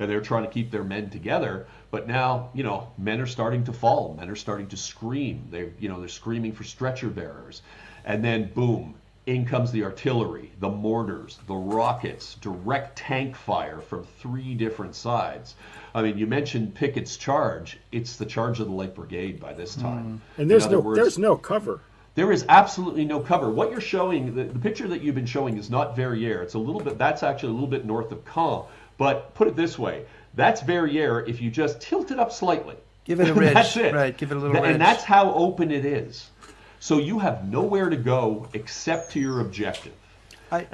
S4: and they're trying to keep their men together. But now, men are starting to fall. Men are starting to scream. They're screaming for stretcher bearers. And then, boom, in comes the artillery, the mortars, the rockets, direct tank fire from 3 different sides. I mean, you mentioned Pickett's charge. It's the charge of the Light Brigade by this time.
S3: And there's no cover.
S4: There is absolutely no cover. What you're showing, the picture that you've been showing is not Verrières. It's a little bit, that's actually a little bit north of Caen. But put it this way, that's Verrières if you just tilt it up slightly.
S2: Give it a ridge.
S4: That's it.
S2: Right, give it a little ridge.
S4: And that's how open it is. So you have nowhere to go except to your objective. I'm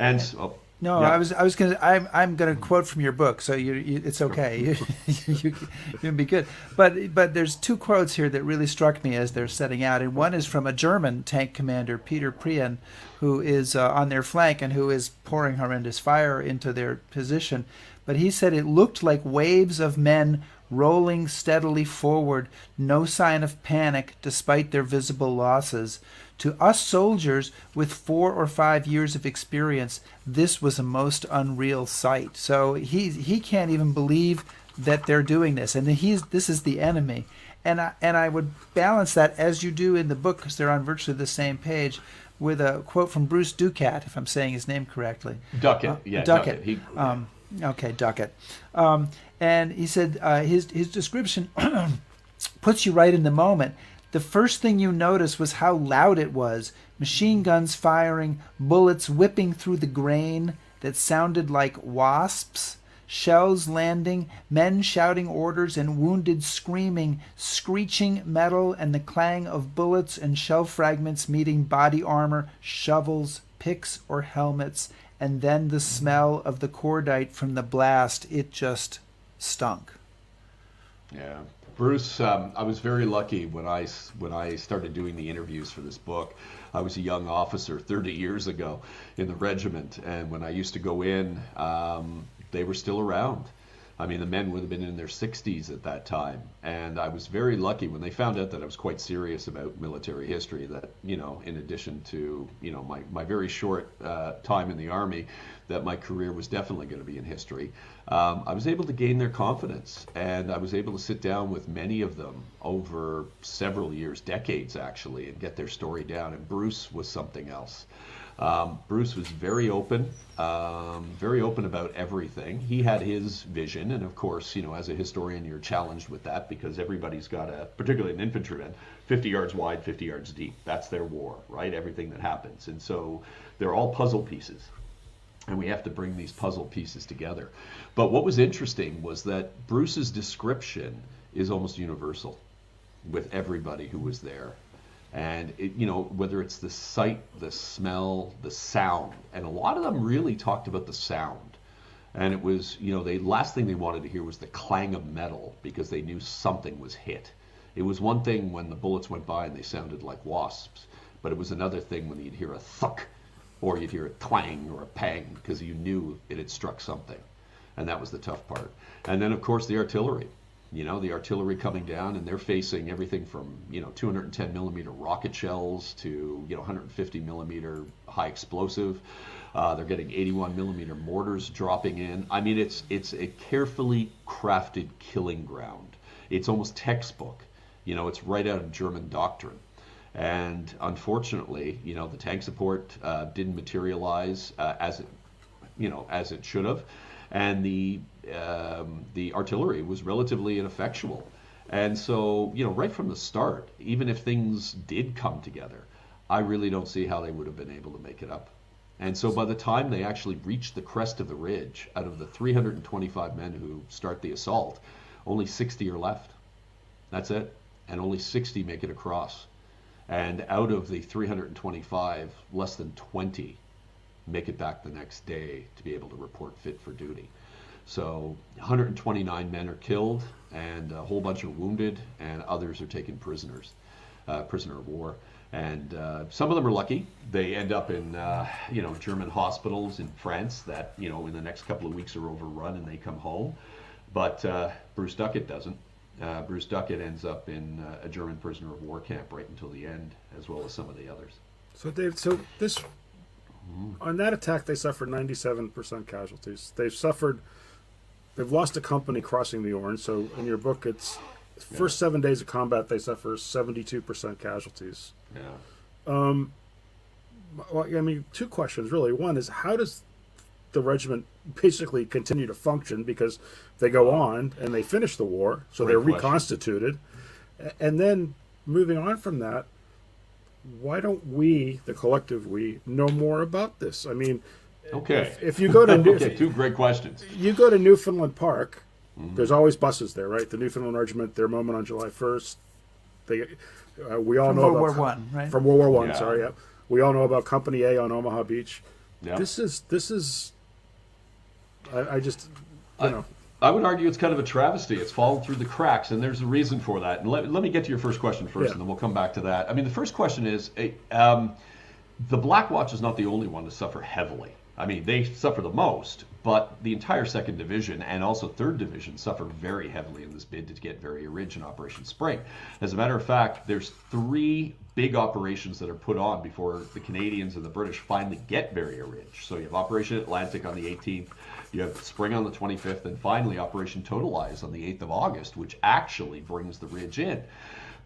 S2: gonna quote from your book, so it's okay. You can be good. But there's 2 quotes here that really struck me as they're setting out, and one is from a German tank commander, Peter Prien, who is on their flank and who is pouring horrendous fire into their position. But he said it looked like waves of men rolling steadily forward, no sign of panic despite their visible losses. To us soldiers with 4 or 5 years of experience, this was a most unreal sight. So he can't even believe that they're doing this, and this is the enemy. And I would balance that, as you do in the book, because they're on virtually the same page, with a quote from Bruce Ducat, if I'm saying his name correctly.
S4: Ducat.
S2: Ducat. Okay, Ducat. And he said his description puts you right in the moment. The first thing you noticed was how loud it was. Machine guns firing, bullets whipping through the grain that sounded like wasps, shells landing, men shouting orders and wounded screaming, screeching metal and the clang of bullets and shell fragments meeting body armor, shovels, picks or helmets, and then the smell of the cordite from the blast. It just stunk.
S4: Yeah. Bruce, I was very lucky when I started doing the interviews for this book. I was a young officer 30 years ago in the regiment, and when I used to go in, they were still around. I mean, the men would have been in their 60s at that time, and I was very lucky when they found out that I was quite serious about military history, that, in addition to, my very short time in the Army, that my career was definitely going to be in history. I was able to gain their confidence, and I was able to sit down with many of them over several years, decades actually, and get their story down, and Bruce was something else. Bruce was very open about everything. He had his vision, and of course, as a historian, you're challenged with that because everybody's got particularly an infantryman, 50 yards wide, 50 yards deep. That's their war, right? Everything that happens. And so they're all puzzle pieces, and we have to bring these puzzle pieces together. But what was interesting was that Bruce's description is almost universal with everybody who was there. And whether it's the sight, the smell, the sound, and a lot of them really talked about the sound. And it was, the last thing they wanted to hear was the clang of metal because they knew something was hit. It was one thing when the bullets went by and they sounded like wasps, but it was another thing when you'd hear a thunk or you'd hear a twang or a pang because you knew it had struck something. And that was the tough part. And then, of course, the artillery. The artillery coming down, and they're facing everything from 210 millimeter rocket shells to 150 millimeter high explosive. They're getting 81 millimeter mortars dropping in. I mean, it's a carefully crafted killing ground. It's almost textbook. It's right out of German doctrine. And unfortunately, the tank support didn't materialize as it should have. And the artillery was relatively ineffectual. And so, right from the start, even if things did come together, I really don't see how they would have been able to make it up. And so by the time they actually reached the crest of the ridge, out of the 325 men who start the assault, only 60 are left. That's it. And only 60 make it across. And out of the 325, less than 20 make it back the next day to be able to report fit for duty. So 129 men are killed and a whole bunch are wounded, and others are taken prisoner of war. And some of them are lucky. They end up in, German hospitals in France that, in the next couple of weeks are overrun and they come home. But Bruce Duckett doesn't. Bruce Duckett ends up in a German prisoner of war camp right until the end, as well as some of the others.
S3: So, Dave, on that attack, they suffered 97% casualties. They've lost a company crossing the Orange. So, in your book, it's first 7 days of combat, they suffer 72% casualties.
S4: Yeah.
S3: Well, I mean, two questions really. One is, how does the regiment basically continue to function, because they go on and they finish the war, so they're reconstituted. And then moving on from that, why don't we, the collective we, know more about this? I mean,
S4: Okay.
S3: if you go to
S4: Okay, two great questions.
S3: you go to Newfoundland Park, there's always buses there, right? The Newfoundland Regiment, their moment on July 1st. We all
S2: From
S3: know
S2: World
S3: about
S2: War One, right?
S3: From World War One,
S4: Yeah.
S3: sorry. Yeah. We all know about Company A on Omaha Beach.
S4: Yeah.
S3: This is. I just, know.
S4: I would argue it's kind of a travesty. It's fallen through the cracks, and there's a reason for that. And let me get to your first question first,
S3: Yeah.
S4: and then we'll come back to that. I mean, the first question is, the Black Watch is not the only one to suffer heavily. I mean, they suffer the most, but the entire 2nd Division and also 3rd Division suffered very heavily in this bid to get Verrières Ridge and Operation Spring. As a matter of fact, there's 3 big operations that are put on before the Canadians and the British finally get Verrières Ridge. So you have Operation Atlantic on the 18th, you have Spring on the 25th, and finally Operation Totalize on the 8th of August, which actually brings the ridge in.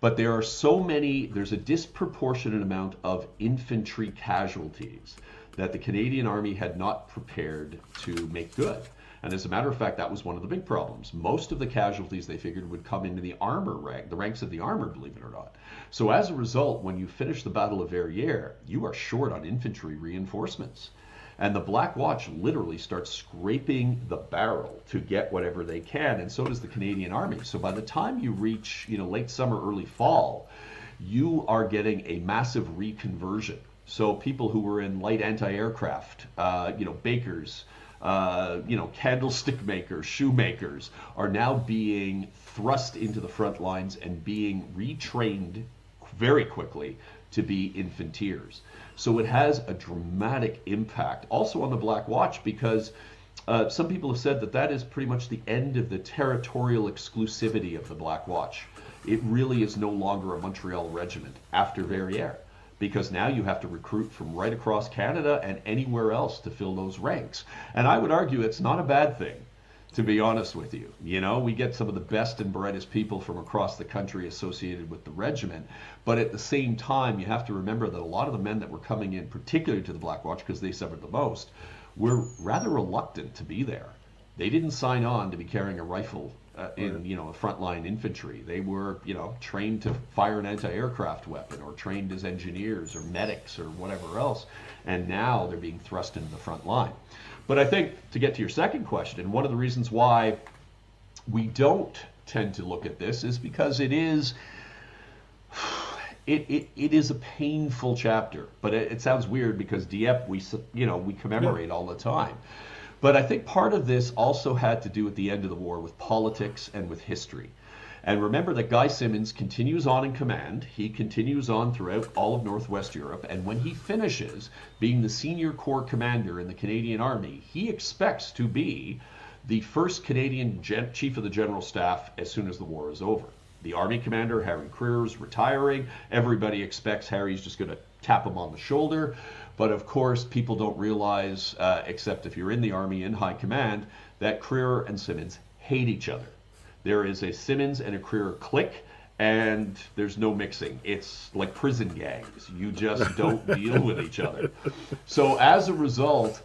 S4: But there are there's a disproportionate amount of infantry casualties that the Canadian Army had not prepared to make good. And as a matter of fact, that was one of the big problems. Most of the casualties they figured would come into the ranks of the armor, believe it or not. So as a result, when you finish the Battle of Verrières, you are short on infantry reinforcements. And the Black Watch literally starts scraping the barrel to get whatever they can, and so does the Canadian Army. So by the time you reach, late summer, early fall, you are getting a massive reconversion. So people who were in light anti-aircraft, bakers, candlestick makers, shoemakers, are now being thrust into the front lines and being retrained very quickly to be infanteers. So it has a dramatic impact also on the Black Watch, because some people have said that is pretty much the end of the territorial exclusivity of the Black Watch. It really is no longer a Montreal regiment after Verrières, because now you have to recruit from right across Canada and anywhere else to fill those ranks. And I would argue it's not a bad thing, to be honest with you. We get some of the best and brightest people from across the country associated with the regiment, but at the same time, you have to remember that a lot of the men that were coming in, particularly to the Black Watch, because they suffered the most, were rather reluctant to be there. They didn't sign on to be carrying a rifle in a frontline infantry. They were trained to fire an anti-aircraft weapon, or trained as engineers or medics or whatever else, and now they're being thrust into the front line. But I think, to get to your second question, one of the reasons why we don't tend to look at this is because it is a painful chapter. But it sounds weird because Dieppe we commemorate all the time. But I think part of this also had to do with the end of the war, with politics and with history. And remember that Guy Simonds continues on in command. He continues on throughout all of Northwest Europe. And when he finishes being the senior corps commander in the Canadian Army, he expects to be the first Canadian chief of the general staff as soon as the war is over. The Army commander, Harry Creer, is retiring. Everybody expects Harry's just going to tap him on the shoulder. But of course, people don't realize, except if you're in the Army in high command, that Creer and Simonds hate each other. There is a Simonds and a Creer clique, and there's no mixing. It's like prison gangs. You just don't deal with each other. So as a result,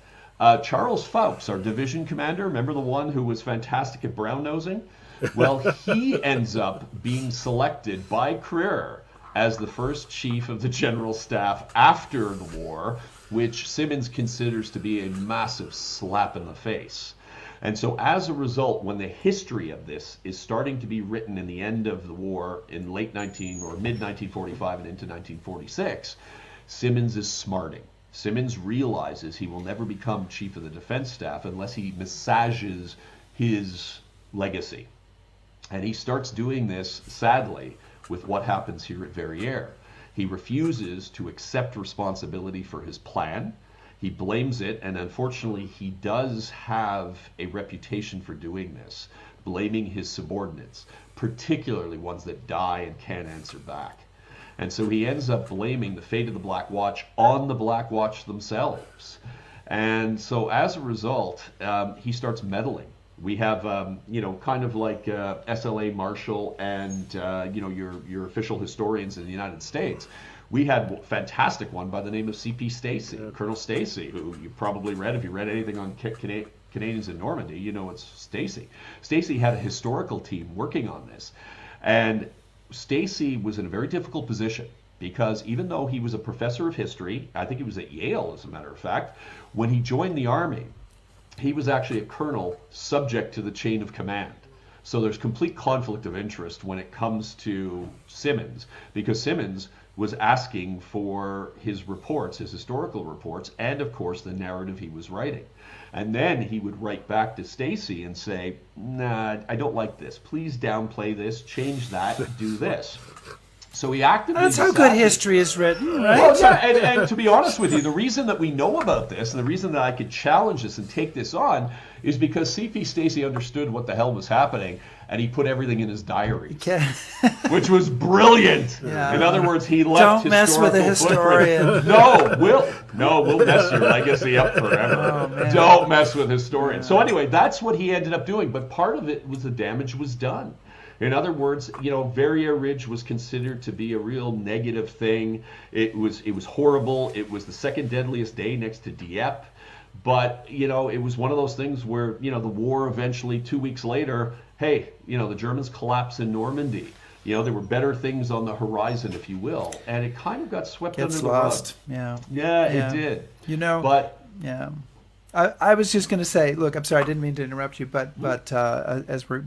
S4: Charles Foulkes, our division commander, remember the one who was fantastic at brown nosing? Well, he ends up being selected by Creer as the first chief of the general staff after the war, which Simonds considers to be a massive slap in the face. And so as a result, when the history of this is starting to be written in the end of the war in mid 1945 and into 1946, Simonds is smarting. Simonds realizes he will never become chief of the defense staff unless he massages his legacy. And he starts doing this, sadly, with what happens here at Verrières. He refuses to accept responsibility for his plan. He blames it, and unfortunately, he does have a reputation for doing this, blaming his subordinates, particularly ones that die and can't answer back. And so he ends up blaming the fate of the Black Watch on the Black Watch themselves. And so as a result, he starts meddling. We have, kind of like SLA Marshall and, your official historians in the United States. We had a fantastic one by the name of C.P. Stacy, Colonel Stacy, who you probably read. If you read anything on Canadians in Normandy, you know it's Stacy. Stacy had a historical team working on this. And Stacy was in a very difficult position because even though he was a professor of history, I think he was at Yale, as a matter of fact, when he joined the Army, he was actually a colonel subject to the chain of command. So there's complete conflict of interest when it comes to Simmons, because Simmons was asking for his reports, his historical reports, and of course the narrative he was writing. And then he would write back to Stacy and say, nah, I don't like this. Please downplay this, change that, do this. So he actively
S2: That's how good history is written, right?
S4: Well, yeah, and to be honest with you, the reason that we know about this and the reason that I could challenge this and take this on is because C.P. Stacy understood what the hell was happening, and he put everything in his diary, which was brilliant.
S2: Yeah.
S4: In other words, he left
S2: Don't mess with a historian.
S4: No, we'll mess your legacy up forever.
S2: Oh,
S4: Don't mess with historians. So anyway, that's what he ended up doing, but part of it was the damage was done. In other words, Verrières Ridge was considered to be a real negative thing. It was horrible. It was the second deadliest day next to Dieppe. But, it was one of those things where, the war eventually, 2 weeks later, hey, the Germans collapse in Normandy. There were better things on the horizon, if you will. And it kind of got swept under the rug.
S2: Yeah.
S4: Yeah, it did. But
S2: yeah. I was just going to say, look, I'm sorry, I didn't mean to interrupt you, but as we're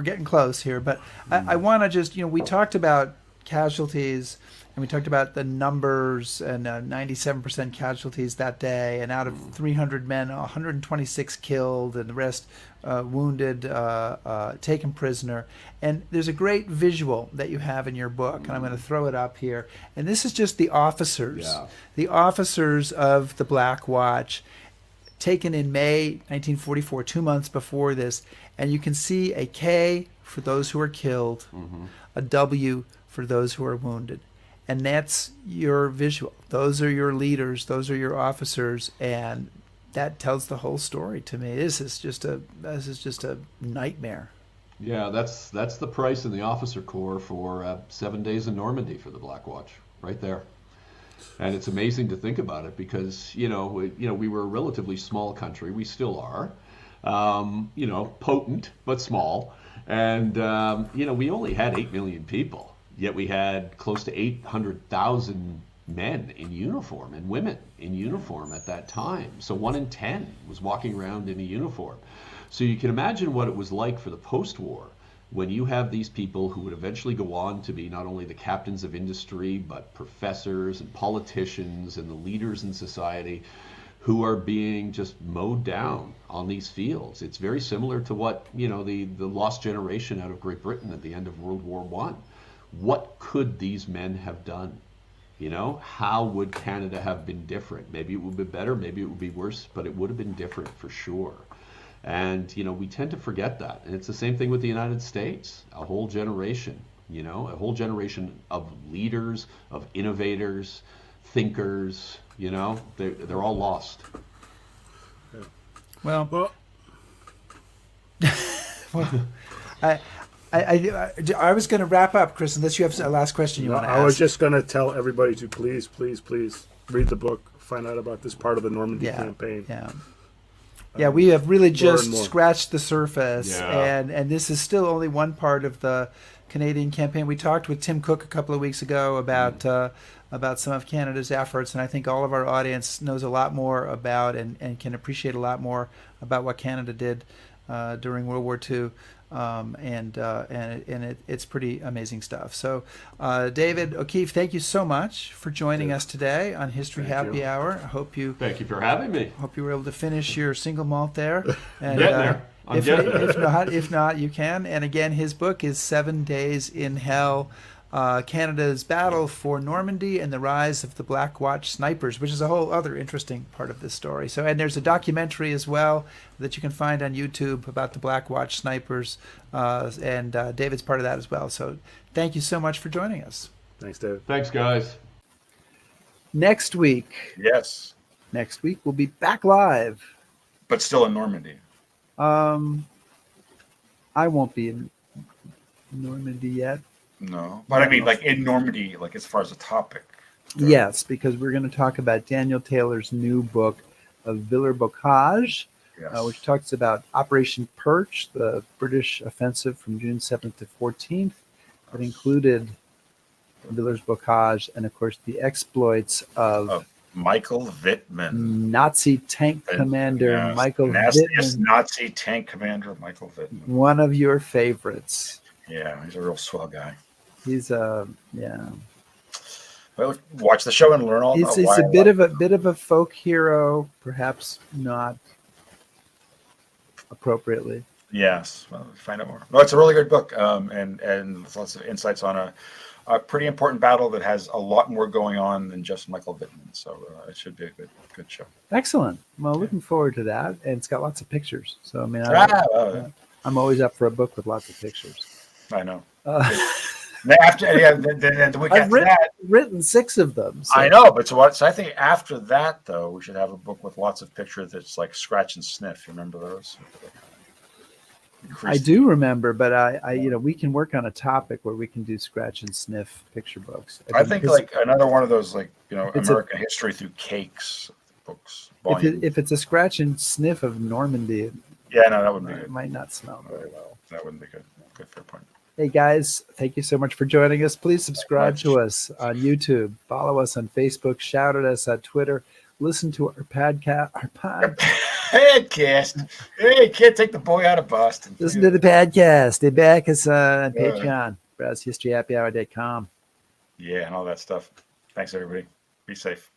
S2: getting close here, but I want to just, we talked about casualties, and we talked about the numbers, and 97% casualties that day, and out of 300 men, 126 killed, and the rest wounded, taken prisoner. And there's a great visual that you have in your book, and I'm going to throw it up here. And this is just the officers of the Black Watch, taken in May 1944, 2 months before this, and you can see a K for those who are killed, a W for those who are wounded. And that's your visual. Those are your leaders, those are your officers, and that tells the whole story to me. This is just a nightmare.
S4: Yeah, that's the price in the officer corps for 7 days in Normandy for the Black Watch, right there. And it's amazing to think about it because, we were a relatively small country. We still are, potent, but small. And, we only had 8 million people, yet we had close to 800,000 men in uniform and women in uniform at that time. So 1 in 10 was walking around in a uniform. So you can imagine what it was like for the post-war, when you have these people who would eventually go on to be not only the captains of industry, but professors and politicians and the leaders in society who are being just mowed down on these fields. It's very similar to what, the lost generation out of Great Britain at the end of World War I. What could these men have done? How would Canada have been different? Maybe it would be better, maybe it would be worse, but it would have been different for sure. And, we tend to forget that. And it's the same thing with the United States. A whole generation, a whole generation of leaders, of innovators, thinkers, they're all lost.
S2: Well, I was going to wrap up, Chris, unless you have a last question you want to ask.
S3: I was just going to tell everybody to please read the book, find out about this part of the Normandy campaign.
S2: Yeah, we have really just scratched the surface, and this is still only one part of the Canadian campaign. We talked with Tim Cook a couple of weeks ago about some of Canada's efforts, and I think all of our audience knows a lot more about and can appreciate a lot more about what Canada did during World War II. It's pretty amazing stuff. So, David O'Keefe, thank you so much for joining us today on History Happy Hour. I hope you.
S4: Thank you for having me.
S2: Hope you were able to finish your single malt there. And,
S4: getting there.
S2: If not, you can. And again, his book is 7 Days in Hell. Canada's battle for Normandy and the rise of the Black Watch snipers, which is a whole other interesting part of this story. So, and there's a documentary as well that you can find on YouTube about the Black Watch snipers, and David's part of that as well. So, thank you so much for joining us.
S3: Thanks, David.
S4: Thanks, guys.
S2: Next week we'll be back live.
S1: But still in Normandy.
S2: I won't be in Normandy yet.
S1: No, but I mean, like in Normandy, like as far as the topic.
S2: Yes, because we're going to talk about Daniel Taylor's new book of Villers Bocage,
S1: Yes.
S2: which talks about Operation Perch, the British offensive from June 7th to 14th. That included Villers Bocage and, of course, the exploits of
S1: Michael Wittmann.
S2: Nazi tank commander
S1: Yes,
S2: Michael
S1: nastiest
S2: Wittmann,
S1: Nazi tank commander Michael Wittmann.
S2: one of your favorites.
S1: Yeah, he's a real swell guy.
S2: He's yeah.
S1: Well, watch the show and learn all about
S2: He's
S1: why
S2: a
S1: I
S2: bit of a folk hero, perhaps not appropriately.
S1: Yes, well, find out more. No, it's a really good book, and lots of insights on a pretty important battle that has a lot more going on than just Michael Wittmann. So it should be a good show.
S2: Excellent. Well, looking forward to that, and it's got lots of pictures. So I mean, I'm always up for a book with lots of pictures.
S1: I know.
S2: I've
S1: Then the week after that,
S2: written 6 of them. So.
S1: I know, but so I think after that though, we should have a book with lots of pictures that's like scratch and sniff. You remember those?
S2: I do remember, but I we can work on a topic where we can do scratch and sniff picture books.
S1: I think like another one of those
S2: It's
S1: American history through cakes books.
S2: if it's a scratch and sniff of Normandy,
S1: Yeah, no, that wouldn't be
S2: it
S1: good.
S2: might not smell very well.
S1: That wouldn't be good. Good, fair point.
S2: Hey guys, thank you so much for joining us. Please subscribe to us on YouTube, follow us on Facebook, shout at us on Twitter, listen to our podcast.
S1: Podcast. Hey, can't take the boy out of Boston.
S2: Listen to the podcast. They back us on Patreon. Browse historyhappyhour.com.
S1: Yeah, and all that stuff. Thanks, everybody. Be safe.